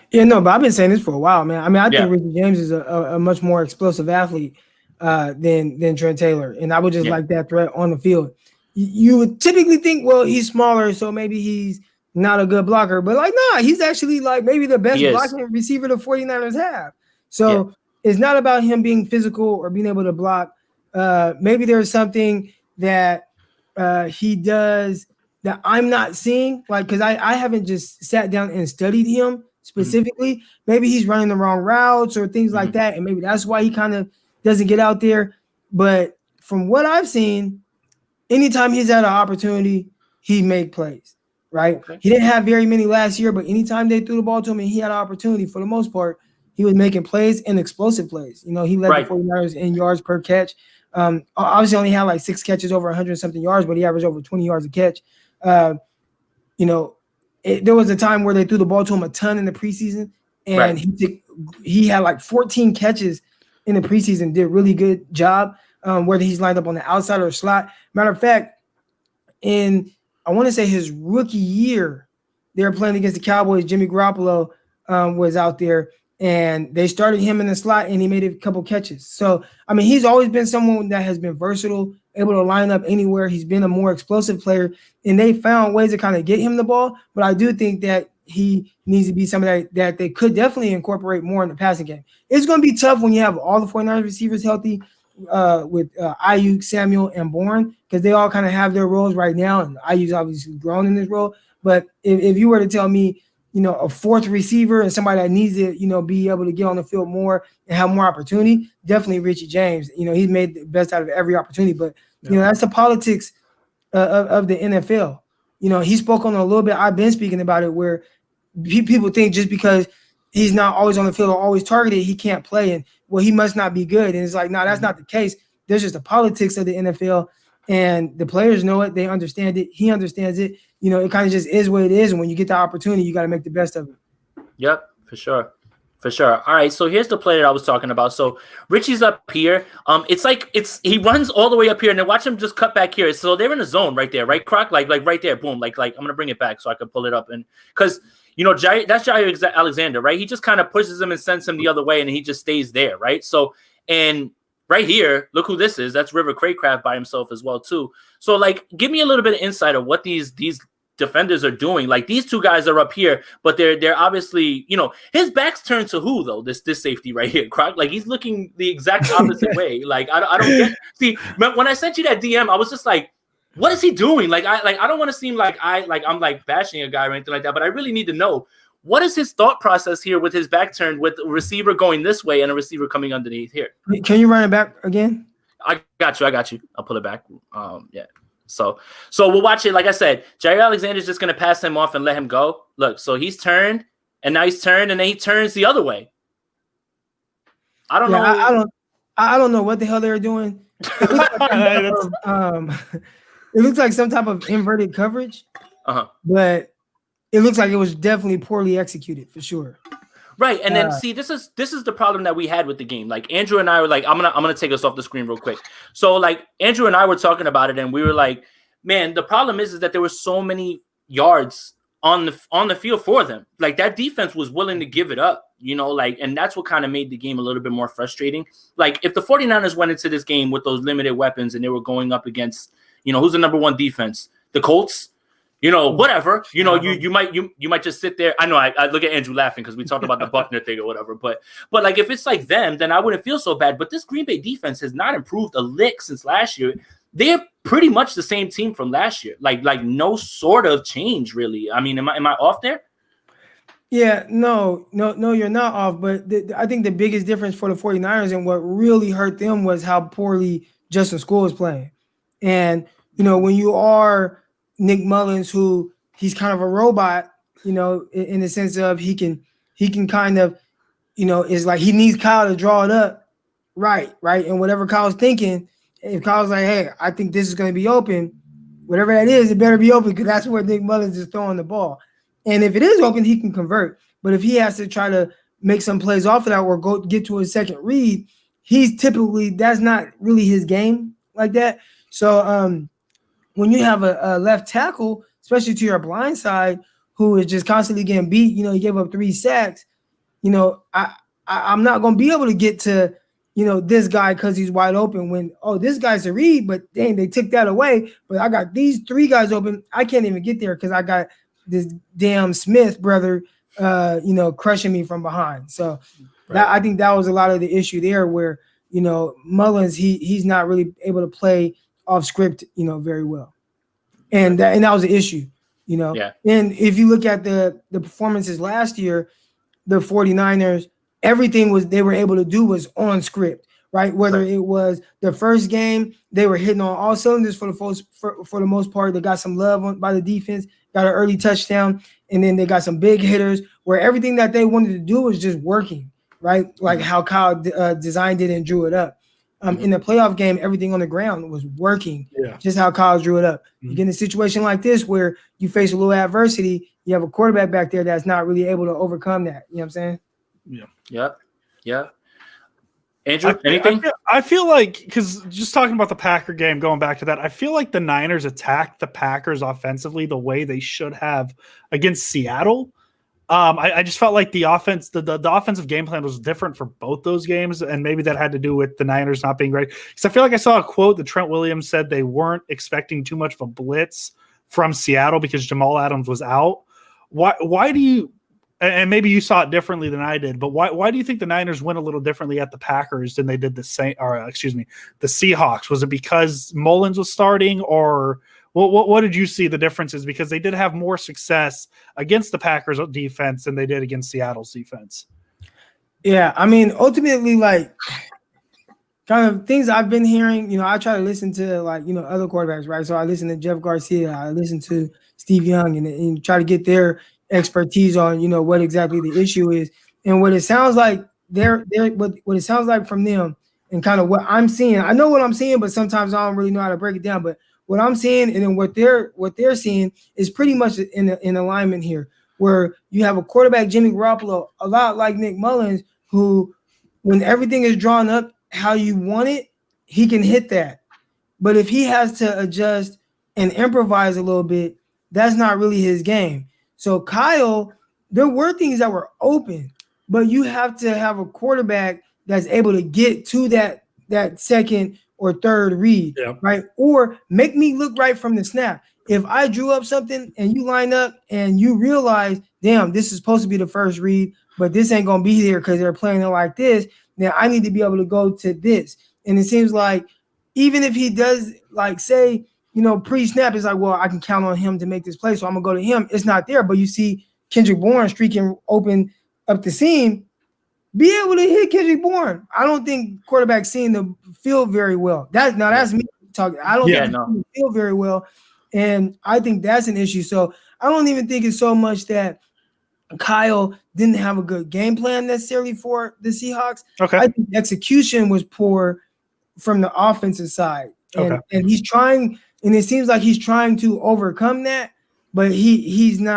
Yeah, no, but I've been saying this for a while, man. I mean, I think Richie James is a much more explosive athlete than Trent Taylor. And I would just like that threat on the field. You would typically think, well, he's smaller, so maybe he's not a good blocker. But, he's actually, maybe the best blocking receiver the 49ers have. So it's not about him being physical or being able to block. Maybe there's something that he does that I'm not seeing, because I haven't just sat down and studied him specifically. Maybe he's running the wrong routes or things like that, and maybe that's why he kind of doesn't get out there. But from what I've seen, anytime he's had an opportunity, he made plays, right? Okay. He didn't have very many last year, but anytime they threw the ball to him and he had an opportunity, for the most part, he was making plays and explosive plays. He led the 49ers in yards per catch. Obviously only had 6 catches over 100-something yards, but he averaged over 20 yards a catch. There was a time where they threw the ball to him a ton in the preseason, and he had 14 catches in the preseason, did a really good job. Whether he's lined up on the outside or slot. Matter of fact, I want to say his rookie year, they were playing against the Cowboys. Jimmy Garoppolo was out there, and they started him in the slot, and he made a couple catches. So, I mean, he's always been someone that has been versatile, able to line up anywhere. He's been a more explosive player, and they found ways to kind of get him the ball. But I do think that he needs to be somebody that they could definitely incorporate more in the passing game. It's going to be tough when you have all the 49ers receivers healthy, with Ayuk, Samuel, and Bourne, because they all kind of have their roles right now, and Ayuk's obviously grown in this role. But if you were to tell me, a fourth receiver and somebody that needs to, be able to get on the field more and have more opportunity, definitely Richie James. He's made the best out of every opportunity. But, that's the politics of the NFL. He spoke on it a little bit. I've been speaking about it, where people think just because he's not always on the field or always targeted, he can't play, and he must not be good. And it's like, no, that's not the case. There's just the politics of the NFL, and the players know it. They understand it. He understands it. It kind of just is what it is. And when you get the opportunity, you got to make the best of it. Yep, for sure. For sure. All right. So here's the play that I was talking about. So Richie's up here. He runs all the way up here, and then watch him just cut back here. So they're in a zone right there, right, Croc? Like right there. Boom. Like I'm gonna bring it back so I can pull it up. And because that's Jair Alexander, right? He just kind of pushes him and sends him the other way, and he just stays there, right? So and right here, look who this is. That's River Craycraft by himself as well, too. So like, give me a little bit of insight of what these defenders are doing. Like these two guys are up here, but they're obviously, his back's turned to who though? This safety right here, Croc. Like he's looking the exact opposite way. Like I don't get. See, when I sent you that DM, I was just like, what is he doing? Like I don't want to seem like I'm like bashing a guy or anything like that, but I really need to know what is his thought process here with his back turned, with a receiver going this way and a receiver coming underneath here. Can you run it back again? I got you. I'll pull it back. Yeah. So we'll watch it. Like I said, Jair Alexander's just going to pass him off and let him go. Look, so he's turned, and now he's turned, and then he turns the other way. I don't know. I don't know what the hell they were doing. It looks like some type of inverted coverage, but it looks like it was definitely poorly executed for sure. Right, and then see, this is the problem that we had with the game. Like Andrew and I were like, I'm gonna take us off the screen real quick. So like Andrew and I were talking about it, and we were like, man, the problem is that there were so many yards on the field for them. Like that defense was willing to give it up, and that's what kind of made the game a little bit more frustrating. Like if the 49ers went into this game with those limited weapons and they were going up against, who's the number one defense? The Colts. Whatever, you might just sit there. I know I look at Andrew laughing because we talked about the Buckner thing or whatever, but like if it's like them, then I wouldn't feel so bad. But this Green Bay defense has not improved a lick since last year. They're pretty much the same team from last year. Like no sort of change really. I mean, am I off there? Yeah, no, you're not off. But I think the biggest difference for the 49ers and what really hurt them was how poorly Justin School is playing. And when you are Nick Mullins, who he's kind of a robot, in the sense of he can kind of, is like he needs Kyle to draw it up, right, and whatever Kyle's thinking, if Kyle's like, hey, I think this is going to be open, whatever that is, it better be open because that's where Nick Mullins is throwing the ball, and if it is open, he can convert. But if he has to try to make some plays off of that or go get to a second read, that's not really his game like that. So when you have a left tackle, especially to your blind side, who is just constantly getting beat, he gave up 3 sacks, I'm not going to be able to get to, this guy because he's wide open when, this guy's a read, but dang, they took that away. But I got these 3 guys open. I can't even get there because I got this damn Smith brother, crushing me from behind. So I think that was a lot of the issue there where, Mullins, he's not really able to play off script, very well. And that was an issue, Yeah. And if you look at the performances last year, the 49ers, everything they were able to do was on script, right? Whether it was the first game, they were hitting on all cylinders for the most part. They got some love by the defense, got an early touchdown, and then they got some big hitters where everything that they wanted to do was just working, right? Like how Kyle designed it and drew it up. In the playoff game, everything on the ground was working, just how Kyle drew it up. You get in a situation like this where you face a little adversity, you have a quarterback back there that's not really able to overcome that. You know what I'm saying? Yeah. Andrew, anything? I feel like, because just talking about the Packer game, going back to that, I feel like the Niners attacked the Packers offensively the way they should have against Seattle. I just felt like the offense, the offensive game plan was different for both those games, and maybe that had to do with the Niners not being great. Because I feel like I saw a quote that Trent Williams said they weren't expecting too much of a blitz from Seattle because Jamal Adams was out. Why do you? And maybe you saw it differently than I did, but why do you think the Niners went a little differently at the Packers than they did the Seahawks? Was it because Mullins was starting, or what did you see the differences? Because they did have more success against the Packers defense than they did against Seattle's defense. Yeah, I mean, ultimately, like, kind of things I've been hearing, I try to listen to, other quarterbacks, right? So I listen to Jeff Garcia, I listen to Steve Young, and try to get their expertise on, what exactly the issue is. And what it sounds like what it sounds like from them and kind of what I'm seeing. I know what I'm seeing, but sometimes I don't really know how to break it down. But what I'm seeing and then what they're seeing is pretty much in alignment here, where you have a quarterback, Jimmy Garoppolo, a lot like Nick Mullins, who, when everything is drawn up how you want it, he can hit that. But if he has to adjust and improvise a little bit, that's not really his game. So Kyle, there were things that were open, but you have to have a quarterback that's able to get to that second or third read, right? Or make me look right from the snap. If I drew up something and you line up and you realize, damn, this is supposed to be the first read, but this ain't going to be there because they're playing it like this, then I need to be able to go to this. And it seems like even if he does, like, say, pre-snap, it's like, well, I can count on him to make this play, so I'm going to go to him. It's not there, but you see Kendrick Bourne streaking open up the seam, be able to hit Kendrick Bourne. I don't think quarterbacks seeing the field very well. That's me talking. I don't think the field very well, and I think that's an issue. So I don't even think it's so much that Kyle didn't have a good game plan necessarily for the Seahawks. Okay. I think execution was poor from the offensive side, and he's trying, and it seems like he's trying to overcome that, but he doesn't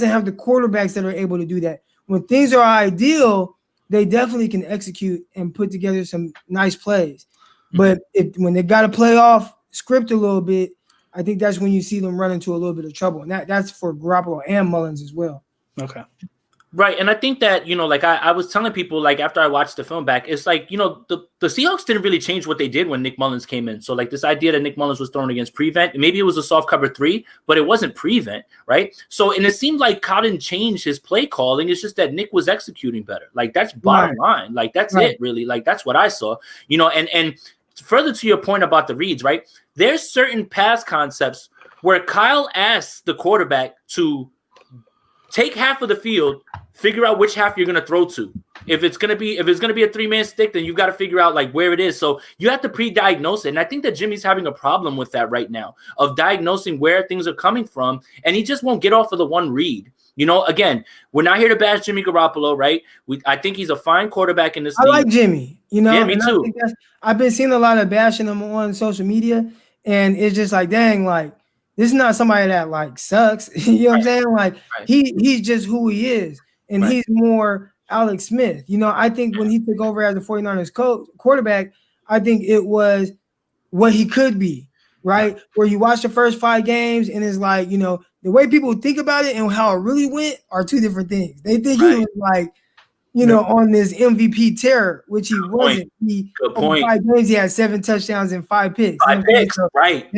have the quarterbacks that are able to do that. When things are ideal, they definitely can execute and put together some nice plays. But when they got to play off script a little bit, I think that's when you see them run into a little bit of trouble. And that's for Garoppolo and Mullins as well. Okay. Right. And I think that, like I was telling people, like, after I watched the film back, it's like, the Seahawks didn't really change what they did when Nick Mullins came in. So like this idea that Nick Mullins was thrown against prevent, maybe it was a soft cover 3, but it wasn't prevent. Right. So, and it seemed like Kyle didn't change his play calling. It's just that Nick was executing better. Like that's bottom line. Like that's it really. Like that's what I saw, and further to your point about the reads, right? There's certain pass concepts where Kyle asks the quarterback to take half of the field, figure out which half you're going to throw to. If it's going to be a 3-man stick, then you've got to figure out like where it is. So you have to pre-diagnose it. And I think that Jimmy's having a problem with that right now, of diagnosing where things are coming from. And he just won't get off of the one read. Again, we're not here to bash Jimmy Garoppolo, right? I think he's a fine quarterback in this league. I like Jimmy, Yeah, me too. I've been seeing a lot of bashing him on social media, and it's just like, dang, like, this is not somebody that like sucks. You know what I'm saying? Like he's just who he is. And he's more Alex Smith. I think when he took over as the 49ers quarterback, I think it was what he could be, right? Where you watch the first 5 games and it's like, the way people think about it and how it really went are two different things. They think he was like, on this MVP terror, which he wasn't. Good point. 5 games, he had 7 touchdowns and 5 picks. 5 picks, so right.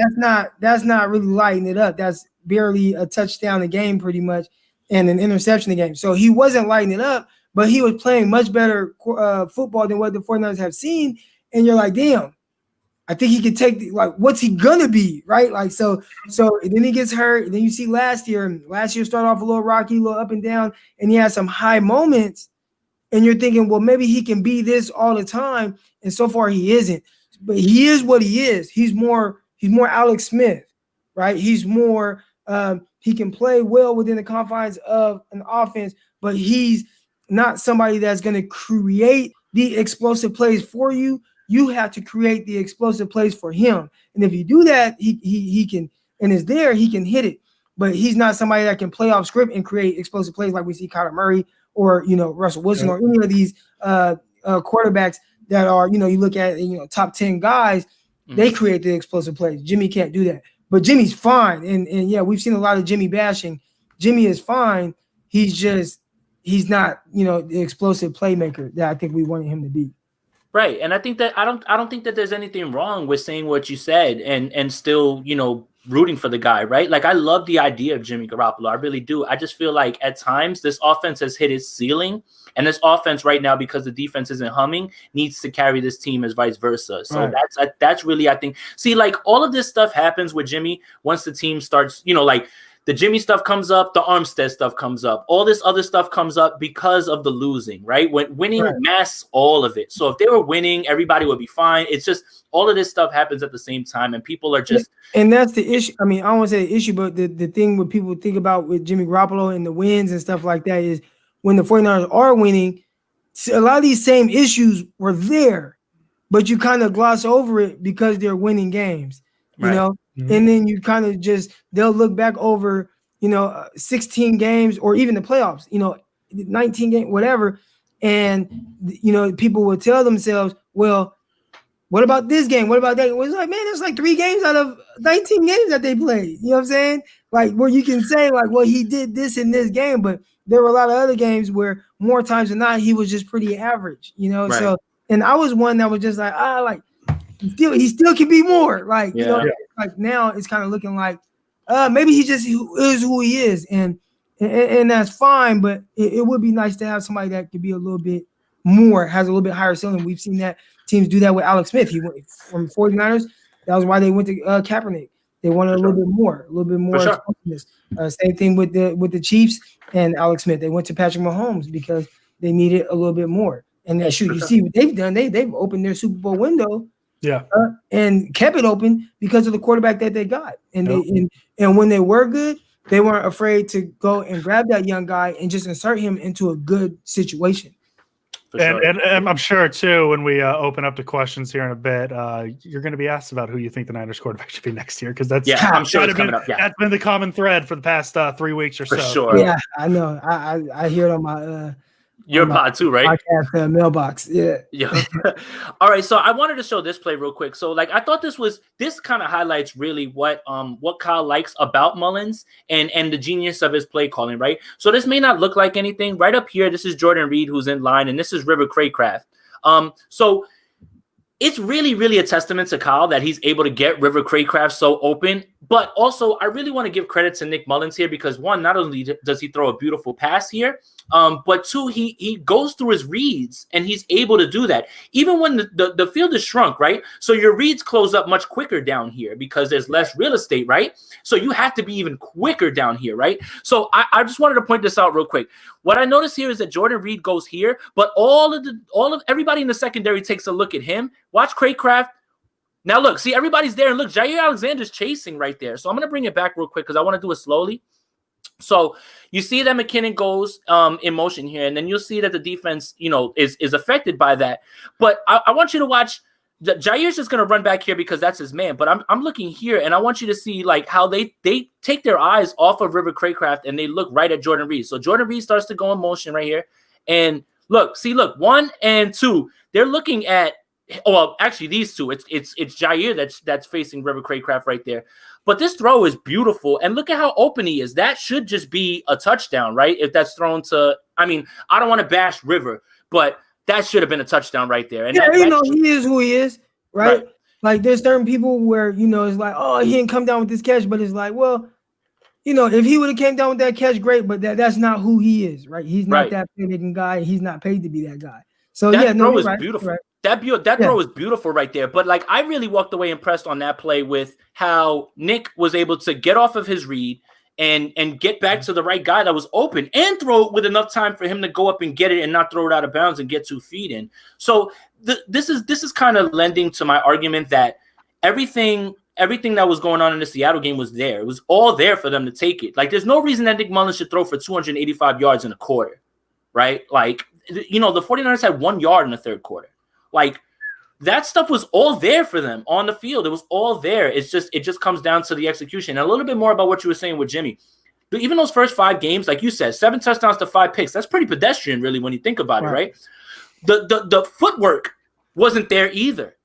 That's not really lighting it up. That's barely a touchdown a game pretty much and an interception a game. So he wasn't lighting it up, but he was playing much better football than what the 49ers have seen. And you're like, damn, I think he could take what's he gonna be, right? Like so then he gets hurt. And then you see last year started off a little rocky, a little up and down, and he had some high moments. And you're thinking, well, maybe he can be this all the time. And so far he isn't. But he is what he is. He's more Alex Smith, right? He's more he can play well within the confines of an offense, but he's not somebody that's going to create the explosive plays for you. You have to create the explosive plays for him. And if you do that, he can, and is there, he can hit it. But he's not somebody that can play off script and create explosive plays like we see Kyler Murray or, Russell Wilson or any of these quarterbacks that are, you look at, top 10 guys, they create the explosive plays. Jimmy can't do that. But Jimmy's fine. And yeah, we've seen a lot of Jimmy bashing. Jimmy is fine. He's not, the explosive playmaker that I think we wanted him to be. Right. And I think that I don't think that there's anything wrong with saying what you said and still, rooting for the guy, right? Like I love the idea of Jimmy Garoppolo. I really do. I just feel like at times this offense has hit its ceiling, and this offense right now, because the defense isn't humming, needs to carry this team as vice versa. So that's really, I think, see, like all of this stuff happens with Jimmy once the team starts, like the Jimmy stuff comes up, the Armstead stuff comes up, all this other stuff comes up because of the losing, right? When winning masks all of it. So if they were winning, everybody would be fine. It's just all of this stuff happens at the same time, and people are just. And that's the issue. I mean, I don't want to say the issue, but the thing what people think about with Jimmy Garoppolo and the wins and stuff like that is when the 49ers are winning, a lot of these same issues were there, but you kind of gloss over it because they're winning games, you know? Mm-hmm. And then you kind of they'll look back over 16 games or even the playoffs, 19 games, whatever. And, people will tell themselves, well, what about this game? What about that? It was like, man, it's like 3 games out of 19 games that they played. You know what I'm saying? Like, where you can say, like, well, he did this in this game, but there were a lot of other games where more times than not, he was just pretty average, Right. So, and I was one that was just like, he still can be more. Like, like now it's kind of looking like, maybe he just is who he is. And that's fine, but it would be nice to have somebody that could be a little bit more, has a little bit higher ceiling. We've seen that teams do that with Alex Smith. He went from 49ers. That was why they went to Kaepernick. They wanted a little bit more. Same thing with the Chiefs and Alex Smith. They went to Patrick Mahomes because they needed a little bit more. And that you see what they've done. They've opened their Super Bowl window. Yeah. And kept it open because of the quarterback that they got. And and when they were good, they weren't afraid to go and grab that young guy and just insert him into a good situation. And I'm sure, too, when we open up to questions here in a bit, you're going to be asked about who you think the Niners quarterback should be next year. Because I'm sure it's coming up. Yeah. That's been the common thread for the past 3 weeks or so. For sure. Yeah, I know. I hear it on my your pod too, right? Podcast mailbox. Yeah. All right. So I wanted to show this play real quick. So I thought this kind of highlights really what Kyle likes about Mullins and the genius of his play calling, right? So this may not look like anything. Right up here, this is Jordan Reed who's in line, and this is River Craycraft. So it's really, really a testament to Kyle that he's able to get River Craycraft so open. But also, I really want to give credit to Nick Mullins here because, one, not only does he throw a beautiful pass here, but two, he goes through his reads and he's able to do that. Even when the field is shrunk, right? So your reads close up much quicker down here because there's less real estate, right? So you have to be even quicker down here, right? So I just wanted to point this out real quick. What I noticed here is that Jordan Reed goes here, but all of everybody in the secondary takes a look at him. Watch Craycraft. Now look, see, everybody's there, and look, Jair Alexander's chasing right there. So I'm going to bring it back real quick because I want to do it slowly. So you see that McKinnon goes in motion here, and then you'll see that the defense, is affected by that. But I want you to watch. Jair's just going to run back here because that's his man. But I'm looking here, and I want you to see how they take their eyes off of River Craycraft, and they look right at Jordan Reed. So Jordan Reed starts to go in motion right here. And look, 1 and 2, they're looking at. Well, actually, these two. It's Jair that's facing River Craycraft right there. But this throw is beautiful, and look at how open he is. That should just be a touchdown, right? If that's thrown to, I don't want to bash River, but that should have been a touchdown right there. And he is who he is, right? Like there's certain people where it's like, oh, he didn't come down with this catch, but it's like, well, if he would have came down with that catch, great, but that's not who he is, right? He's not that playmaking guy. He's not paid to be that guy. So that throw is right, beautiful. Right. That throw is beautiful right there. But I really walked away impressed on that play with how Nick was able to get off of his read and get back to the right guy that was open and throw it with enough time for him to go up and get it and not throw it out of bounds and get 2 feet in. So this is kind of lending to my argument that everything that was going on in the Seattle game was there. It was all there for them to take it. There's no reason that Nick Mullins should throw for 285 yards in a quarter, right? The 49ers had 1 yard in the third quarter. That stuff was all there for them on the field. It was all there. It just comes down to the execution. And a little bit more about what you were saying with Jimmy. But even those first 5 games, like you said, 7 touchdowns to 5 picks. That's pretty pedestrian, really, when you think about it, right? The footwork wasn't there either,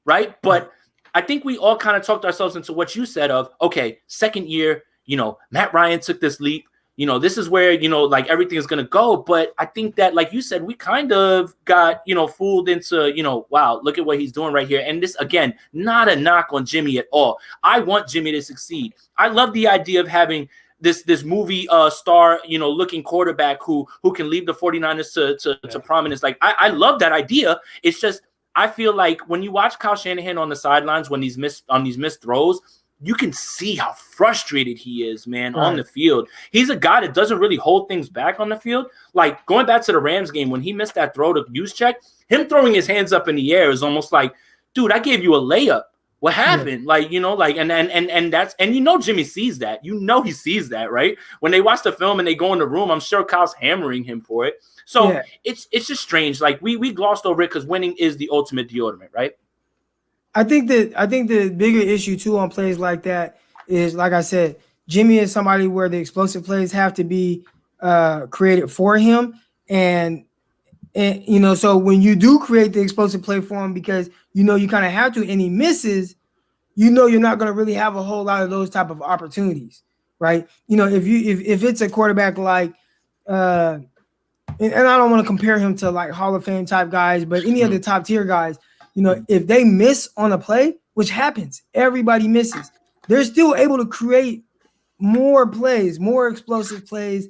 right? But I think we all kind of talked ourselves into what you said of, okay, second year, Matt Ryan took this leap. This is where, everything is going to go. But I think that, like you said, we kind of got, fooled into, wow, look at what he's doing right here. And this, again, not a knock on Jimmy at all. I want Jimmy to succeed. I love the idea of having this movie star, looking quarterback who can lead the 49ers to prominence. I love that idea. It's just, I feel like when you watch Kyle Shanahan on the sidelines when these missed throws, you can see how frustrated he is, man, on the field. He's a guy that doesn't really hold things back on the field. Going back to the Rams game, when he missed that throw to Juszczyk, him throwing his hands up in the air is almost like, dude, I gave you a layup. What happened? And Jimmy sees that. He sees that, right? When they watch the film and they go in the room, I'm sure Kyle's hammering him for it. So it's just strange. We glossed over it because winning is the ultimate deodorant, right? I think the bigger issue too on plays like that is, like I said, Jimmy is somebody where the explosive plays have to be created for him. And so when you do create the explosive play for him, because you kind of have to, and he misses, you're not going to really have a whole lot of those type of opportunities, right? If it's a quarterback like, and I don't want to compare him to like Hall of Fame type guys, but any of the top tier guys, if they miss on a play, which happens, everybody misses, they're still able to create more plays, more explosive plays,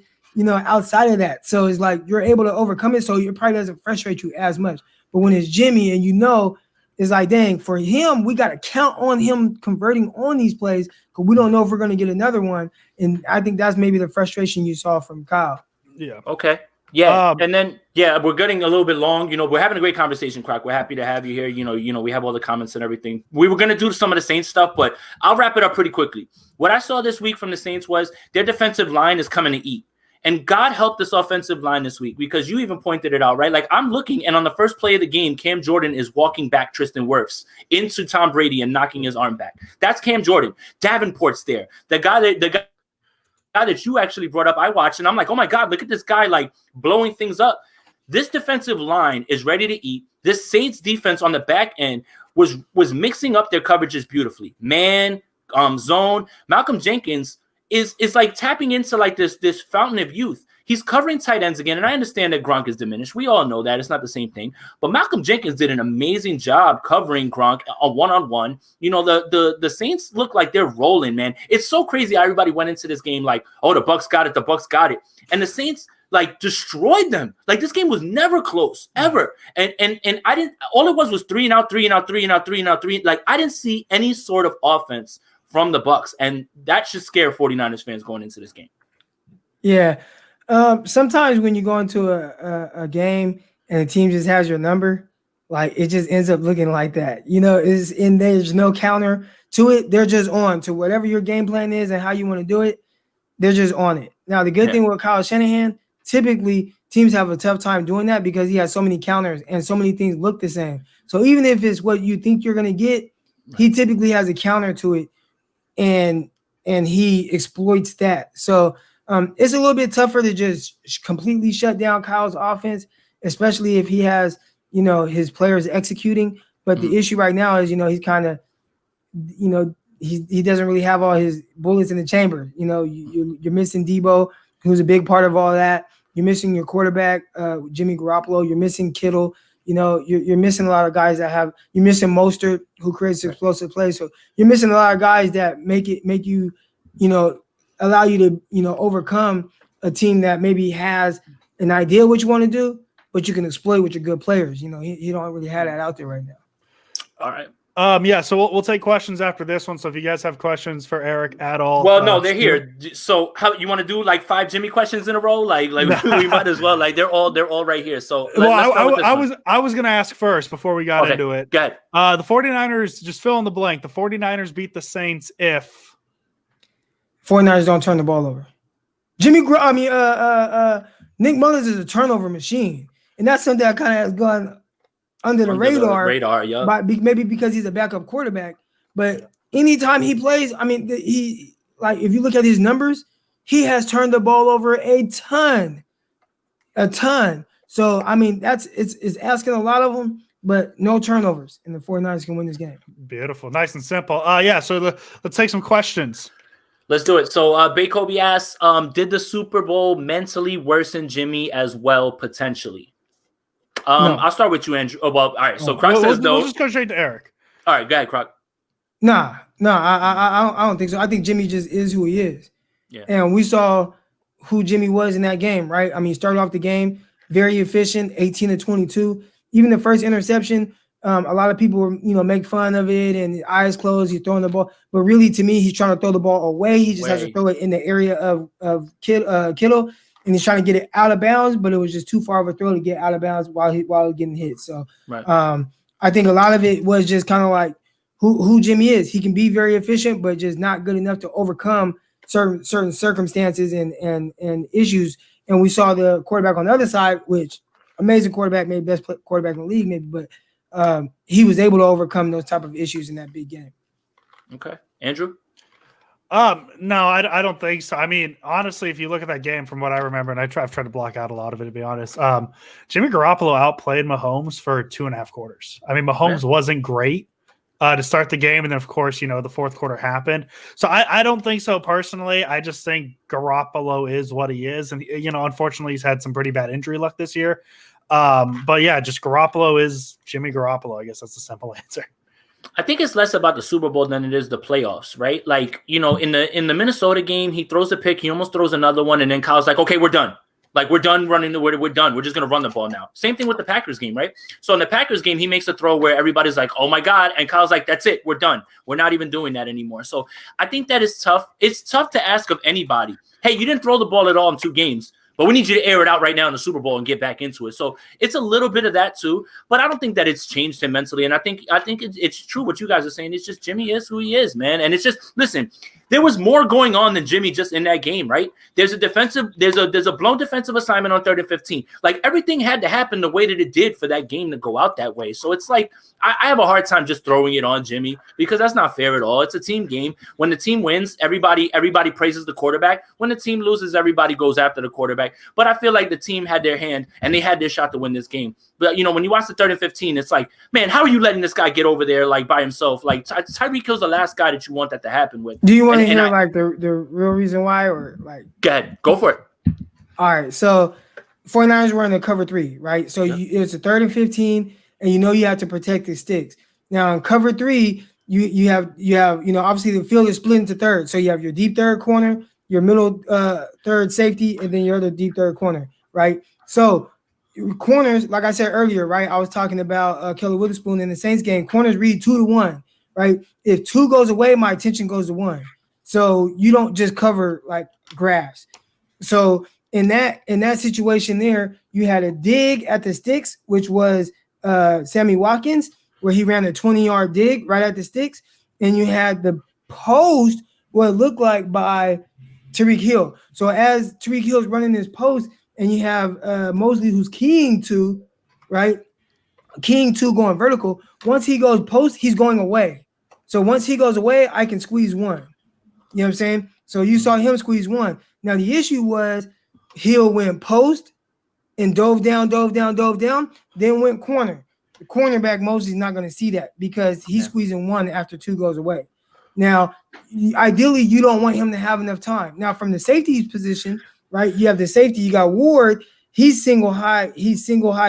outside of that. So it's like you're able to overcome it. So it probably doesn't frustrate you as much. But when it's Jimmy and it's like, dang, for him, we got to count on him converting on these plays because we don't know if we're going to get another one. And I think that's maybe the frustration you saw from Kyle. Yeah. Okay. Yeah. And then, we're getting a little bit long. We're having a great conversation, Croc. We're happy to have you here. We have all the comments and everything. We were going to do some of the Saints stuff, but I'll wrap it up pretty quickly. What I saw this week from the Saints was their defensive line is coming to eat. And God help this offensive line this week because you even pointed it out, right? Like I'm looking, and on the first play of the game, Cam Jordan is walking back Tristan Wirfs into Tom Brady and knocking his arm back. That's Cam Jordan. Davenport's there. The guy that you actually brought up, I watched, and I'm like, oh my God, look at this guy like blowing things up. This defensive line is ready to eat. This Saints defense on the back end was mixing up their coverages beautifully. Man, zone. Malcolm Jenkins is like tapping into like this fountain of youth. He's covering tight ends again, and I understand that Gronk is diminished. We all know that. It's not the same thing. But Malcolm Jenkins did an amazing job covering Gronk a one-on-one. The Saints look like they're rolling, man. It's so crazy how everybody went into this game like, oh, the Bucs got it, the Bucs got it. And the Saints like destroyed them. Like this game was never close, ever. And I didn't, all it was 3 and out, 3 and out, 3 and out, 3 and out, 3. Like I didn't see any sort of offense from the Bucs, and that should scare 49ers fans going into this game. Yeah. Sometimes when you go into a game and the team just has your number, like it just ends up looking like that. There's no counter to it. They're just on to whatever your game plan is and how you want to do it. They're just on it. Now, the good thing with Kyle Shanahan, typically teams have a tough time doing that because he has so many counters and so many things look the same. So even if it's what you think you're going to get, he typically has a counter to it. And he exploits that. So it's a little bit tougher to just completely shut down Kyle's offense, especially if he has, his players executing. But the issue right now is, he's kind of, he doesn't really have all his bullets in the chamber. You're missing Debo, who's a big part of all that. You're missing your quarterback, Jimmy Garoppolo. You're missing Kittle. You're missing a lot of guys you're missing Mostert, who creates explosive plays. So you're missing a lot of guys that make you, allow you to, overcome a team that maybe has an idea what you want to do, but you can exploit with your good players. He don't really have that out there right now. All right. So we'll take questions after this one. So if you guys have questions for Eric at all, well, no, they're here. So how you want to do like 5 Jimmy questions in a row? Like we might as well. Like they're all right here. So I was gonna ask first before we got into it. Go ahead. The 49ers, just fill in the blank. The 49ers beat the Saints if 49ers don't turn the ball over. Nick Mullins is a turnover machine, and that's something that kind of has gone under the radar, yeah. Maybe because he's a backup quarterback. But anytime he plays, if you look at his numbers, he has turned the ball over a ton. So it's asking a lot of them, but no turnovers, and the 49ers can win this game. Beautiful, nice and simple. So let's take some questions. Let's do it. So Bay Kobe asks, did the Super Bowl mentally worsen Jimmy as well, potentially? No. I'll start with you, Andrew. Oh, well, all right. So Croc says no. We'll just go straight to Eric. All right, go ahead, Croc. Nah, I don't think so. I think Jimmy just is who he is. Yeah. And we saw who Jimmy was in that game, right? He started off the game very efficient, 18 to 22. Even the first interception, a lot of people were, make fun of it and eyes closed, he's throwing the ball. But really, to me, he's trying to throw the ball away. He just has to throw it in the area of Kittle. And he's trying to get it out of bounds, but it was just too far of a throw to get out of bounds while getting hit. So I think a lot of it was just kind of like who Jimmy is. He can be very efficient, but just not good enough to overcome certain circumstances and issues. And we saw the quarterback on the other side, which amazing quarterback, maybe best quarterback in the league, maybe, but he was able to overcome those type of issues in that big game. Okay. Andrew? No, I don't think so. I mean, honestly, if you look at that game from what I remember, and I've tried to block out a lot of it, to be honest, Jimmy Garoppolo outplayed Mahomes for 2.5 quarters. I mean, Mahomes wasn't great to start the game. And then, of course, the fourth quarter happened. So I don't think so personally. I just think Garoppolo is what he is. And, unfortunately, he's had some pretty bad injury luck this year. But yeah, just Garoppolo is Jimmy Garoppolo. I guess that's the simple answer. I think it's less about the Super Bowl than it is the playoffs, right? Like, in the Minnesota game, he throws a pick, he almost throws another one, and then Kyle's like, okay, we're done. Like, we're done running. We're done. We're just going to run the ball now. Same thing with the Packers game, right? So in the Packers game, he makes a throw where everybody's like, oh, my God. And Kyle's like, that's it. We're done. We're not even doing that anymore. So I think that is tough. It's tough to ask of anybody, hey, you didn't throw the ball at all in 2 games, but we need you to air it out right now in the Super Bowl and get back into it. So it's a little bit of that too, but I don't think that it's changed him mentally. And I think it's true what you guys are saying. It's just Jimmy is who he is, man. And it's just, listen, there was more going on than Jimmy just in that game, right? There's a blown defensive assignment on 3rd and 15. Like, everything had to happen the way that it did for that game to go out that way. So it's like, I have a hard time just throwing it on Jimmy because that's not fair at all. It's a team game. When the team wins, everybody praises the quarterback. When the team loses, everybody goes after the quarterback. But I feel like the team had their hand and they had their shot to win this game. But, when you watch the 3rd and 15, it's like, man, how are you letting this guy get over there like by himself? Like, Tyreek Hill's the last guy that you want that to happen with. Do you want to hear like the real reason why, or like? Go ahead, go for it. All right, so 49ers were in the cover 3, right? So it's a 3rd and 15, and you have to protect the sticks. Now in cover 3, you have obviously the field is split into thirds. So you have your deep third corner, your middle third safety, and then your other deep third corner, right? So corners, like I said earlier, right? I was talking about Kelly Witherspoon in the Saints game. Corners read 2-1, right? If 2 goes away, my attention goes to 1. So you don't just cover like grass. So in that situation there, you had a dig at the sticks, which was Sammy Watkins, where he ran a 20-yard dig right at the sticks. And you had the post, what it looked like by Tyreek Hill. So as Tyreek Hill's running this post, and you have Mosley who's keying to, right? Keying to going vertical. Once he goes post, he's going away. So once he goes away, I can squeeze 1. You know what I'm saying? So you saw him squeeze 1. Now the issue was Hill went post and dove down, then went corner. The cornerback Mosley's not going to see that because he's squeezing 1 after 2 goes away. Now, ideally, you don't want him to have enough time. Now, from the safety position, right? You have the safety. You got Ward. He's single high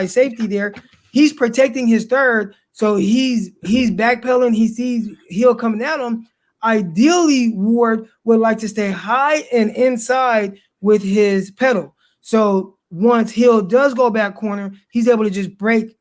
safety there. He's protecting his third, so he's backpedaling. He sees Hill coming at him. Ideally, Ward would like to stay high and inside with his pedal. So once Hill does go back corner, he's able to just break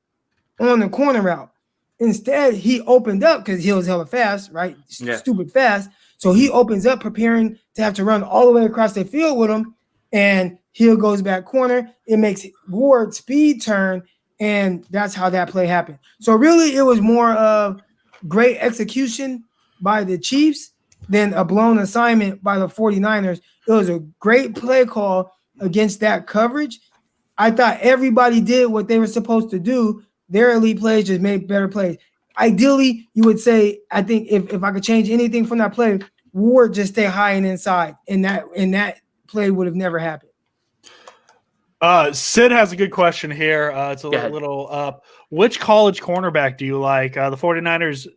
on the corner route. Instead, he opened up because Hill's hella fast, right? Yeah. Stupid fast. So he opens up preparing to have to run all the way across the field with him. And Hill goes back corner. It makes Ward speed turn, and that's how that play happened. So really, it was more of great execution by the Chiefs than a blown assignment by the 49ers. It was a great play call against that coverage. I thought everybody did what they were supposed to do. Their elite plays just made better plays. Ideally, you would say, I think if I could change anything from that play, Ward just stay high and inside, and that play would have never happened. Sid has a good question here. It's a little up. Which college cornerback do you like? The 49ers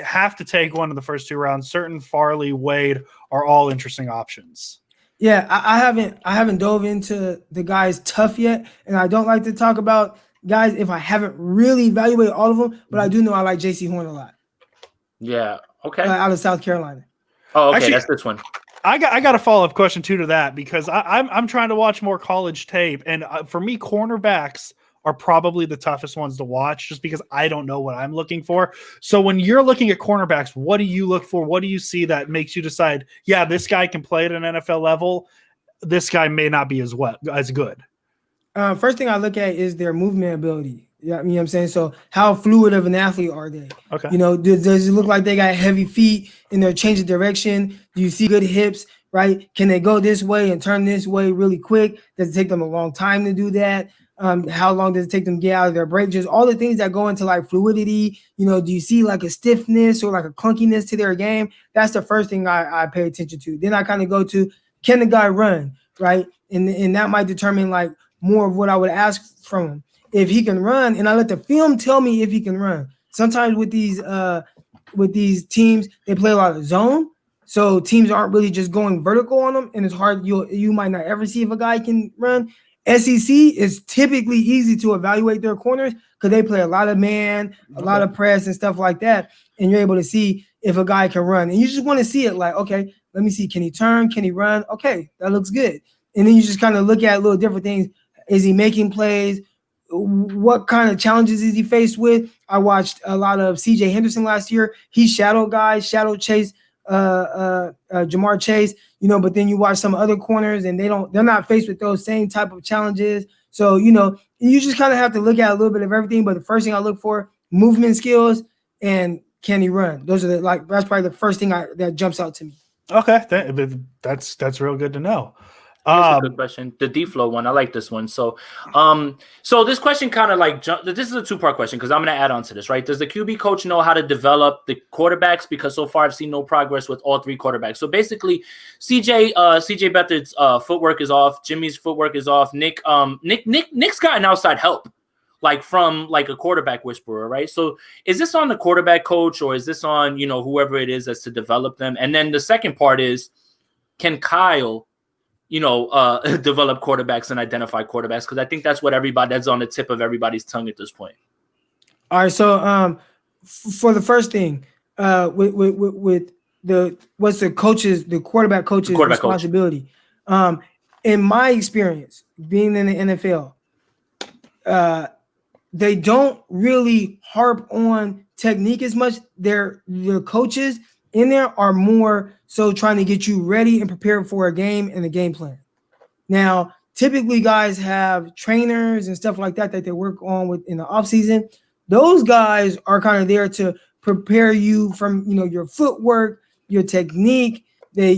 have to take one in the first 2 rounds. Certain Farley, Wade are all interesting options. Yeah, I haven't dove into the guys tough yet, and I don't like to talk about guys if I haven't really evaluated all of them, but I do know I like J.C. Horn a lot. Yeah, okay. Out of South Carolina. Oh, okay, actually, that's this one. I got a follow-up question too to that because I'm trying to watch more college tape, and for me, cornerbacks are probably the toughest ones to watch just because I don't know what I'm looking for. So when you're looking at cornerbacks, what do you look for? What do you see that makes you decide, yeah, this guy can play at an NFL level. This guy may not be as good. First thing I look at is their movement ability. Yeah, you know what I'm saying? So how fluid of an athlete are they? Okay. Does it look like they got heavy feet and they're changing direction? Do you see good hips, right? Can they go this way and turn this way really quick? Does it take them a long time to do that? How long does it take them to get out of their break? Just all the things that go into like fluidity. Do you see like a stiffness or like a clunkiness to their game? That's the first thing I pay attention to. Then I kind of go to, can the guy run, right? And that might determine like more of what I would ask from him. If he can run, and I let the film tell me if he can run. Sometimes with these teams, they play a lot of zone, so teams aren't really just going vertical on them, and it's hard. You might not ever see if a guy can run. SEC is typically easy to evaluate their corners because they play a lot of man, a lot of press and stuff like that, and you're able to see if a guy can run. And you just want to see it like, okay, let me see, can he turn? Can he run? Okay, that looks good. And then you just kind of look at little different things. Is he making plays? What kind of challenges is he faced with? I watched a lot of CJ Henderson last year. He shadowed guys, shadow chase Jamar Chase, but then you watch some other corners and they're not faced with those same type of challenges. So, you just kind of have to look at a little bit of everything. But the first thing I look for, movement skills and can he run? Those are that's probably the first thing that jumps out to me. Okay. That's real good to know. Here's a good question. The D-Flow one. I like this one. So this question kind of like this is a two-part question because I'm going to add on to this, right? Does the QB coach know how to develop the quarterbacks? Because so far I've seen no progress with all three quarterbacks. So basically, CJ Beathard's footwork is off. Jimmy's footwork is off. Nick's gotten outside help, like from like a quarterback whisperer, right? So is this on the quarterback coach or is this on whoever it is that's to develop them? And then the second part is, can Kyle develop quarterbacks and identify quarterbacks? Because I think that's that's on the tip of everybody's tongue at this point. All right. So for the first thing, with what's the quarterback coach's responsibility? In my experience, being in the NFL, they don't really harp on technique as much. The coaches in there are more so trying to get you ready and prepared for a game and a game plan. Now, typically guys have trainers and stuff like that they work on with in the offseason. Those guys are kind of there to prepare you from, your footwork, your technique. They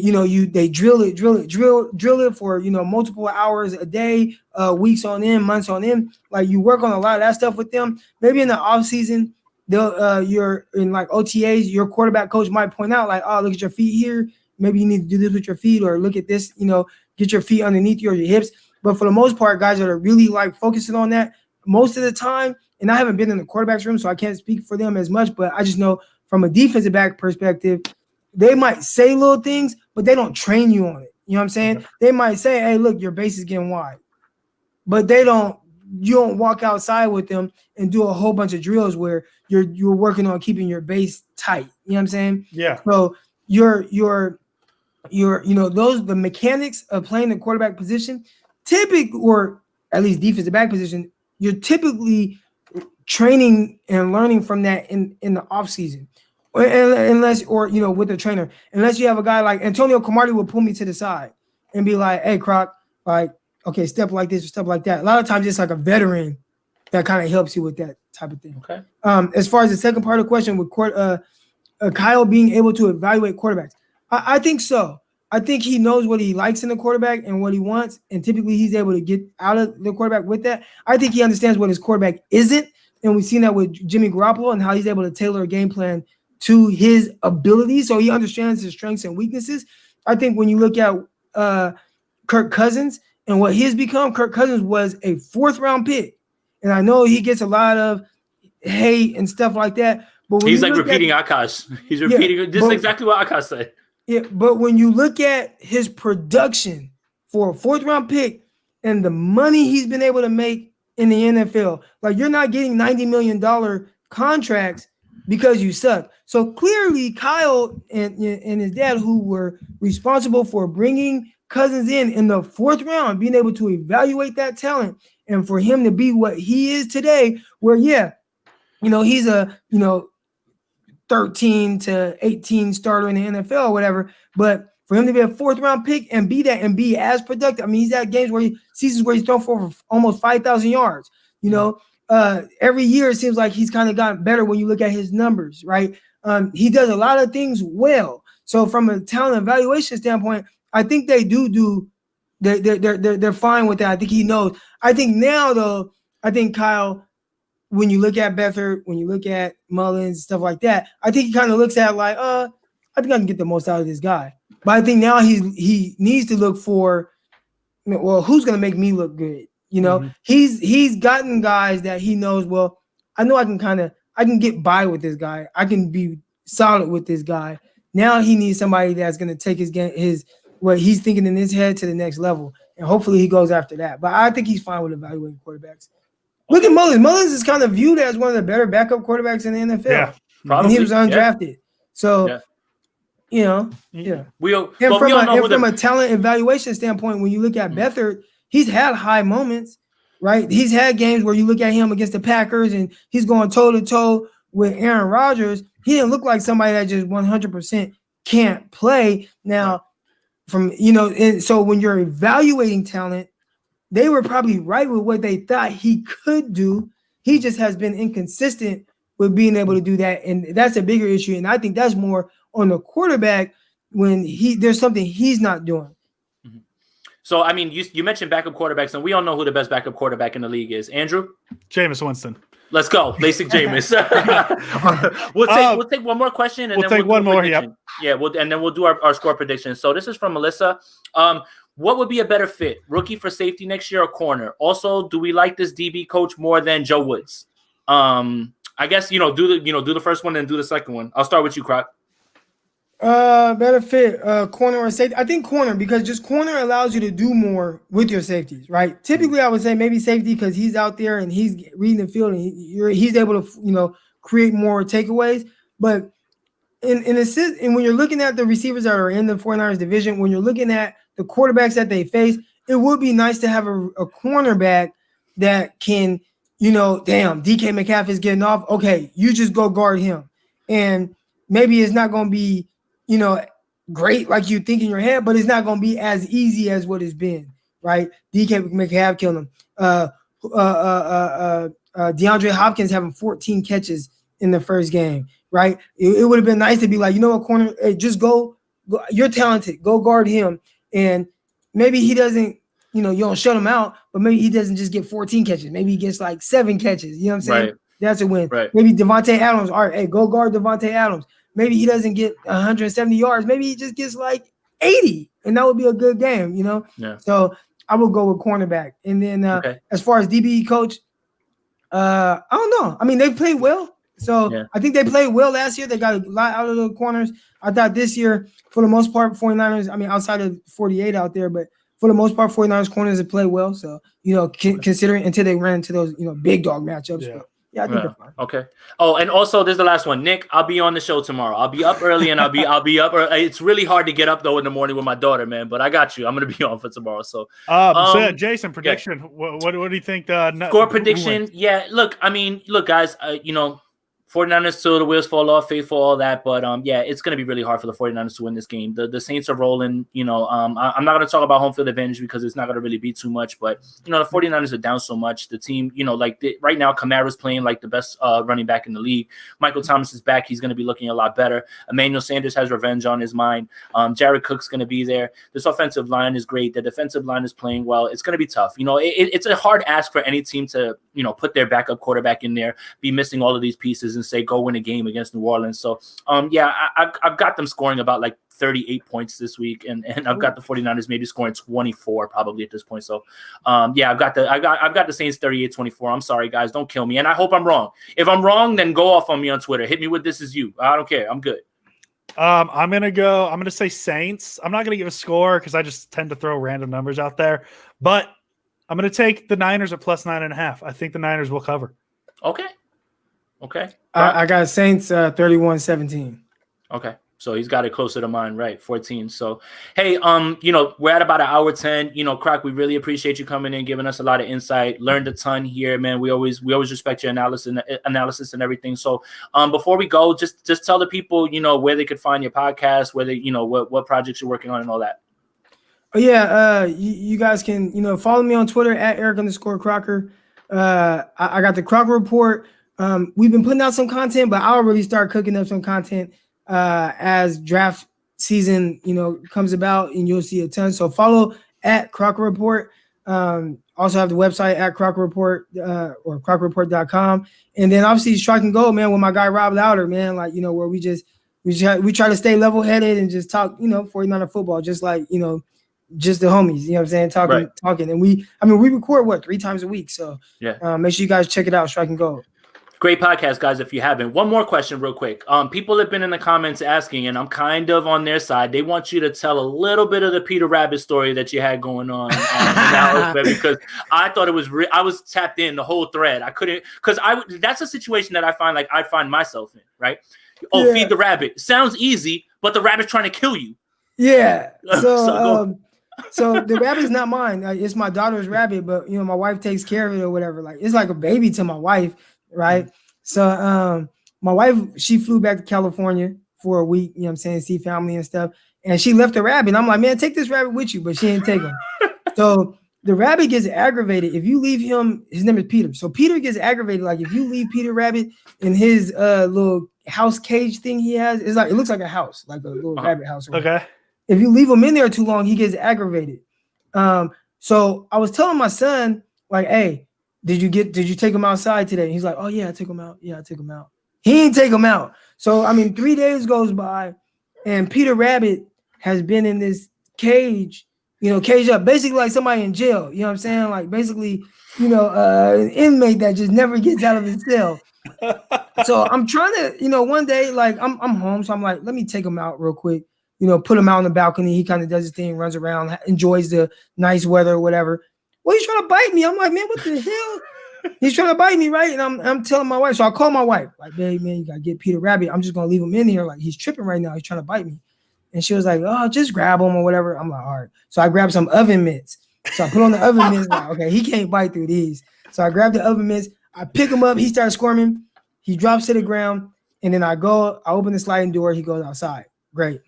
drill it for, multiple hours a day, weeks on end, months on end. Like you work on a lot of that stuff with them. Maybe in the offseason, you're in like OTAs, your quarterback coach might point out like, oh, look at your feet here. Maybe you need to do this with your feet, or look at this, get your feet underneath you or your hips. But for the most part, guys that are really like focusing on that most of the time, and I haven't been in the quarterback's room, so I can't speak for them as much, but I just know from a defensive back perspective, they might say little things, but they don't train you on it. You know what I'm saying? Mm-hmm. They might say, hey, look, your base is getting wide, but you don't walk outside with them and do a whole bunch of drills where you're working on keeping your base tight. You know what I'm saying? Yeah. So the mechanics of playing the quarterback position, or at least defensive back position, you're typically training and learning from that in the off season, unless with the trainer, unless you have a guy like Antonio Cromartie will pull me to the side and be like, hey, Croc, like, okay, step like this or step like that. A lot of times it's like a veteran that kind of helps you with that type of thing. Okay. As far as the second part of the question with Kyle being able to evaluate quarterbacks, I think so. I think he knows what he likes in the quarterback and what he wants, and typically he's able to get out of the quarterback with that. I think he understands what his quarterback isn't, and we've seen that with Jimmy Garoppolo and how he's able to tailor a game plan to his abilities, so he understands his strengths and weaknesses. I think when you look at Kirk Cousins and what he's become, Kirk Cousins was a 4th-round pick, and I know he gets a lot of hate and stuff like that. But he's like repeating Akash. He's repeating this is exactly what Akash said. Yeah, but when you look at his production for a 4th-round pick and the money he's been able to make in the NFL, like you're not getting $90 million contracts because you suck. So clearly Kyle and his dad, who were responsible for bringing Cousins in the 4th round, being able to evaluate that talent, and for him to be what he is today, where, he's a, 13 to 18 starter in the NFL or whatever, but for him to be a 4th-round pick and be that and be as productive, I mean, he's at seasons where he's thrown for almost 5,000 yards. Every year it seems like he's kind of gotten better when you look at his numbers, right? He does a lot of things well. So from a talent evaluation standpoint, I think they do they're fine with that. I think he knows. I think now though, I think Kyle, when you look at Beathard, when you look at Mullins, stuff like that, I think he kind of looks at like, I think I can get the most out of this guy. But I think now he needs to look for, well, who's going to make me look good? You know, he's gotten guys that he knows, well, I know I can get by with this guy. I can be solid with this guy. Now he needs somebody that's going to take his what he's thinking in his head to the next level. And hopefully he goes after that. But I think he's fine with evaluating quarterbacks. Look at Mullins. Mullins is kind of viewed as one of the better backup quarterbacks in the NFL. Yeah, probably. And he was undrafted. So, you know, from a talent evaluation standpoint, when you look at Beathard, he's had high moments, right? He's had games where you look at him against the Packers and he's going toe-to-toe with Aaron Rodgers. He didn't look like somebody that just 100% can't play. Now, and so when you're evaluating talent, they were probably right with what they thought he could do. He just has been inconsistent with being able to do that. And that's a bigger issue. And I think that's more on the quarterback when there's something he's not doing. So, I mean, you mentioned backup quarterbacks, and we all know who the best backup quarterback in the league is. Andrew? Jameis Winston. Let's go. Basic Jameis. We'll take one more question. And we'll take one more, yep. Yeah, and then we'll do our score prediction. So this is from Melissa. What would be a better fit, rookie for safety next year or corner? Also, do we like this DB coach more than Joe Woods? I guess do the first one and do the second one. I'll start with you, Croc. Better fit, corner or safety. I think corner, because just corner allows you to do more with your safeties, right? Typically, I would say maybe safety because he's out there and he's reading the field and he's able to create more takeaways. But and when you're looking at the receivers that are in the 49ers division, when you're looking at the quarterbacks that they face, it would be nice to have a cornerback that can, DK Metcalf is getting off. Okay, you just go guard him. And maybe it's not going to be, great like you think in your head, but it's not going to be as easy as what it's been, right? DK Metcalf killed him. DeAndre Hopkins having 14 catches in the first game, right? It would have been nice to be like, corner, hey, just go. You're talented. Go guard him. And maybe he doesn't, you don't shut him out, but maybe he doesn't just get 14 catches. Maybe he gets like 7 catches. You know what I'm saying? Right. That's a win. Right. Maybe Devontae Adams. All right, hey, go guard Devontae Adams. Maybe he doesn't get 170 yards. Maybe he just gets like 80, and that would be a good game, Yeah. So I would go with cornerback. And then as far as DB coach, I don't know. I mean, they played well. So I think they played well last year. They got a lot out of the corners. I thought this year, for the most part, 49ers, I mean, outside of 48 out there, but for the most part, 49ers corners have played well. So, considering until they ran into those, big dog matchups. Yeah. But, I think they're fine. Okay. Oh, and also there's the last one. Nick, I'll be on the show tomorrow. I'll be up early and I'll be up. It's really hard to get up though in the morning with my daughter, man. But I got you. I'm gonna be on for tomorrow. So, Jason, prediction. What do you think? Score prediction? Yeah. Look, guys. 49ers till the wheels fall off, faithful, all that. But it's going to be really hard for the 49ers to win this game. The Saints are rolling. I'm not going to talk about home field advantage because it's not going to really be too much. But, the 49ers are down so much. The team, right now, Kamara's playing like the best running back in the league. Michael Thomas is back. He's going to be looking a lot better. Emmanuel Sanders has revenge on his mind. Jared Cook's going to be there. This offensive line is great. The defensive line is playing well. It's going to be tough. It's a hard ask for any team to, put their backup quarterback in there, be missing all of these pieces and say, go win a game against New Orleans. So, I've got them scoring about like 38 points this week, and I've got the 49ers maybe scoring 24 probably at this point. So, I've got the Saints 38-24. I'm sorry, guys, don't kill me, and I hope I'm wrong. If I'm wrong, then go off on me on Twitter. Hit me with "This is you." I don't care. I'm good. I'm gonna say Saints. I'm not gonna give a score because I just tend to throw random numbers out there, but I'm gonna take the Niners at +9.5. I think the Niners will cover. Okay. I got Saints 31-17. Okay. So he's got it closer to mine, right? 14. So, hey, we're at about an hour 10. Croc, we really appreciate you coming in, giving us a lot of insight. Learned a ton here, man. We always respect your analysis and everything. So, before we go, just tell the people, where they could find your podcast, where they, what projects you're working on and all that. Oh yeah, you guys can follow me on Twitter at Eric_Crocker. I got the Crocker Report. We've been putting out some content, but I'll really start cooking up some content as draft season, comes about, and you'll see a ton. So follow at Crocker Report. Also have the website at Crocker Report or crockerreport.com. And then obviously Strike and Gold, man, with my guy Rob Louder, man, like, you know, where we try to stay level headed and just talk, you know, 49er football, just like, you know, just the homies, you know what I'm saying? Talking. And we record 3 times a week. So yeah, make sure you guys check it out, Strike and Gold. Great podcast, guys, if you haven't. One more question real quick. People have been in the comments asking, and I'm kind of on their side. They want you to tell a little bit of the Peter Rabbit story that you had going on because I thought it was I was tapped in the whole thread. I couldn't, because that's a situation that I find myself in, right? Oh, yeah. Feed the rabbit. Sounds easy, but the rabbit's trying to kill you. Yeah. So the rabbit's not mine. It's my daughter's rabbit, but you know, my wife takes care of it or whatever. Like, it's like a baby to my wife. Right. So my wife, she flew back to California for a week, you know what I'm saying, see family and stuff. And she left the rabbit. I'm like, man, take this rabbit with you, but she didn't take him. So the rabbit gets aggravated if you leave him. His name is Peter. So Peter gets aggravated. Like if you leave Peter Rabbit in his little house cage thing he has, it looks like a house, like a little rabbit house. Okay. If you leave him in there too long, he gets aggravated. So I was telling my son, like, hey, did you take him outside today? And he's like, oh yeah, I took him out. Yeah, I took him out. He didn't take him out. So I mean, 3 days goes by, and Peter Rabbit has been in this cage, you know, caged up, basically like somebody in jail. You know what I'm saying? Like basically, you know, an inmate that just never gets out of his cell. So I'm trying to, you know, one day, like I'm home, so I'm like, let me take him out real quick. You know, put him out on the balcony. He kind of does his thing, runs around, enjoys the nice weather or whatever. Well, he's trying to bite me. I'm like, man, what the hell? He's trying to bite me, right? And I'm telling my wife. So I call my wife, like, babe, man, you gotta get Peter Rabbit. I'm just gonna leave him in here. Like, he's tripping right now. He's trying to bite me. And she was like, oh, just grab him or whatever. I'm like, all right. So I grabbed some oven mitts. So I put on the oven mitts. Like, okay, he can't bite through these. So I grabbed the oven mitts. I pick him up. He starts squirming. He drops to the ground. And then I open the sliding door. He goes outside. Great.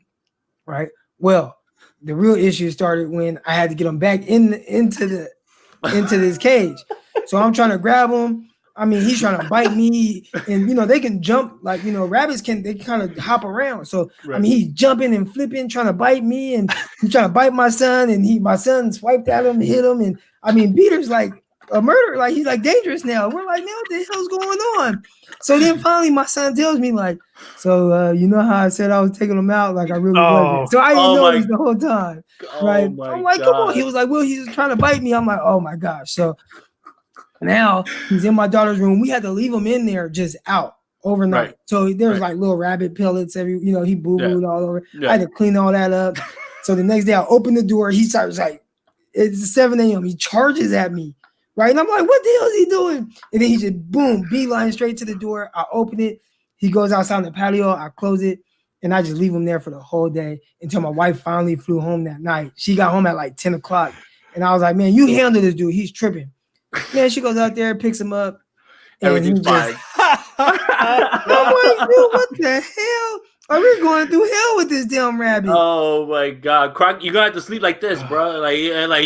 Right. Well, the real issue started when I had to get him back into this cage. So I'm trying to grab him. I mean, he's trying to bite me, and you know, they can jump, like, you know, rabbits they kind of hop around. So right. I mean, he's jumping and flipping, trying to bite me, and he's trying to bite my son, and my son swiped at him, hit him, and I mean, Peter's like a murderer, like he's like dangerous now. We're like, man, what the hell's going on? So then finally my son tells me, like, so you know how I said I was taking him out, like I really wasn't. So I didn't know this the whole time. Right. I'm like, come on. He was like, well, he's trying to bite me. I'm like, oh my gosh. So now he's in my daughter's room. We had to leave him in there just out overnight. Right. So there's like little rabbit pellets he boo-booed all over. Yeah. I had to clean all that up. So the next day I open the door. He starts like, it's 7 a.m. He charges at me. Right. And I'm like, what the hell is he doing? And then he just boom, beeline straight to the door. I open it. He goes outside on the patio. I close it. And I just leave him there for the whole day until my wife finally flew home that night. She got home at like 10 o'clock. And I was like, man, you handle this dude. He's tripping. Yeah, she goes out there, picks him up. Everything's fine. I'm like, dude, what the hell? Are we going through hell with this damn rabbit? Oh my God, Croc, you're gonna have to sleep like this, bro. Like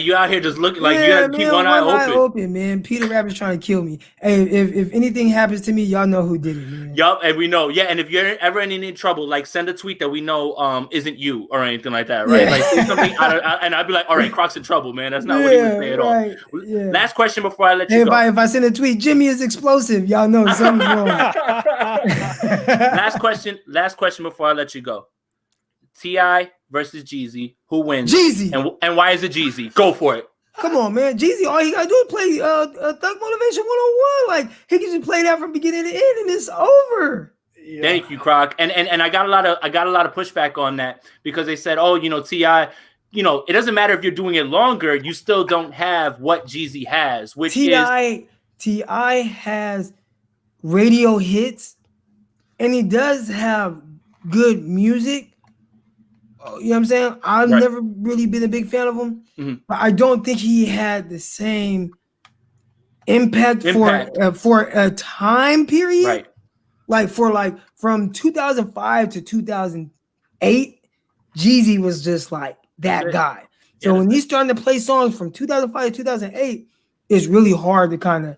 you out here just looking, like you gotta keep one eye open, man. Peter Rabbit's trying to kill me. Hey, if anything happens to me, y'all know who did it, man. Yup, and we know. Yeah, and if you're ever in any trouble, like send a tweet that we know isn't you or anything like that, right? Yeah. Like say something and I'd be like, all right, Croc's in trouble, man. That's not what he would say at all. Yeah. Last question before I let you go. If I send a tweet, Jimmy is explosive. Y'all know something's wrong. Last question before I let you go. T.I. versus Jeezy. Who wins? Jeezy. And why is it Jeezy? Go for it. Come on, man. Jeezy, all he got to do is play Thug Motivation 101. Like, he can just play that from beginning to end, and it's over. Yeah. Thank you, Croc. And I got a lot of pushback on that because they said, oh, you know, T.I., you know, it doesn't matter if you're doing it longer, you still don't have what Jeezy has, which T.I. has radio hits, and he does have good music. You know what I'm saying? I've never really been a big fan of him, but I don't think he had the same impact. For a time period. Right. Like from 2005 to 2008, Jeezy was just like that guy. So when he's starting to play songs from 2005 to 2008, it's really hard to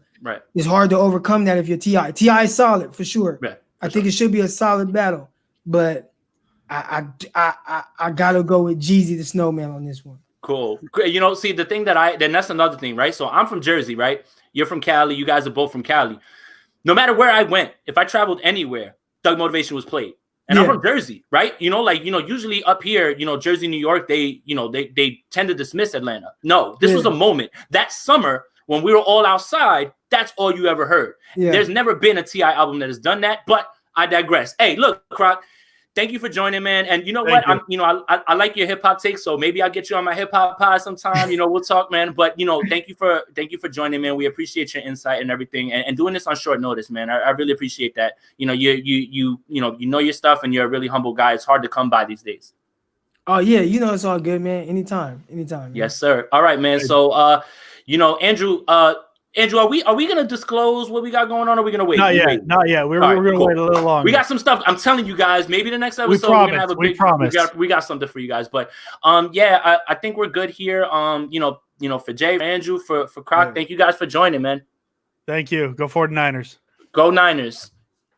it's hard to overcome that if you're T.I. T.I. is solid for sure. Yeah, I think it should be a solid battle, but I gotta go with Jeezy the Snowman on this one. Cool. You know, see the thing then that's another thing, right? So I'm from Jersey, right? You're from Cali. You guys are both from Cali. No matter where I went, if I traveled anywhere, Thug Motivation was played. And I'm from Jersey, right? You know, like, you know, usually up here, you know, Jersey, New York, they tend to dismiss Atlanta. No, this was a moment. That summer when we were all outside, that's all you ever heard. There's never been a T.I. album that has done that, but I digress. Hey, look, Croc, thank you for joining, man. And you know what? I like your hip hop take, so maybe I'll get you on my hip hop pod sometime. You know, we'll talk, man. But you know, thank you for joining, man. We appreciate your insight and everything, and doing this on short notice, man. I really appreciate that. You know, you know your stuff, and you're a really humble guy. It's hard to come by these days. Oh yeah, you know it's all good, man. Anytime. Man. Yes, sir. All right, man. So you know, Andrew, are we gonna disclose what we got going on? Or are we gonna wait? Not yet. We're gonna wait a little longer. We got some stuff. I'm telling you guys. Maybe the next episode we're gonna have a big. We got something for you guys. But I think we're good here. You know, for Jay, for Andrew, for Croc. Thank you guys for joining, man. Thank you. Go 49ers. Go Niners.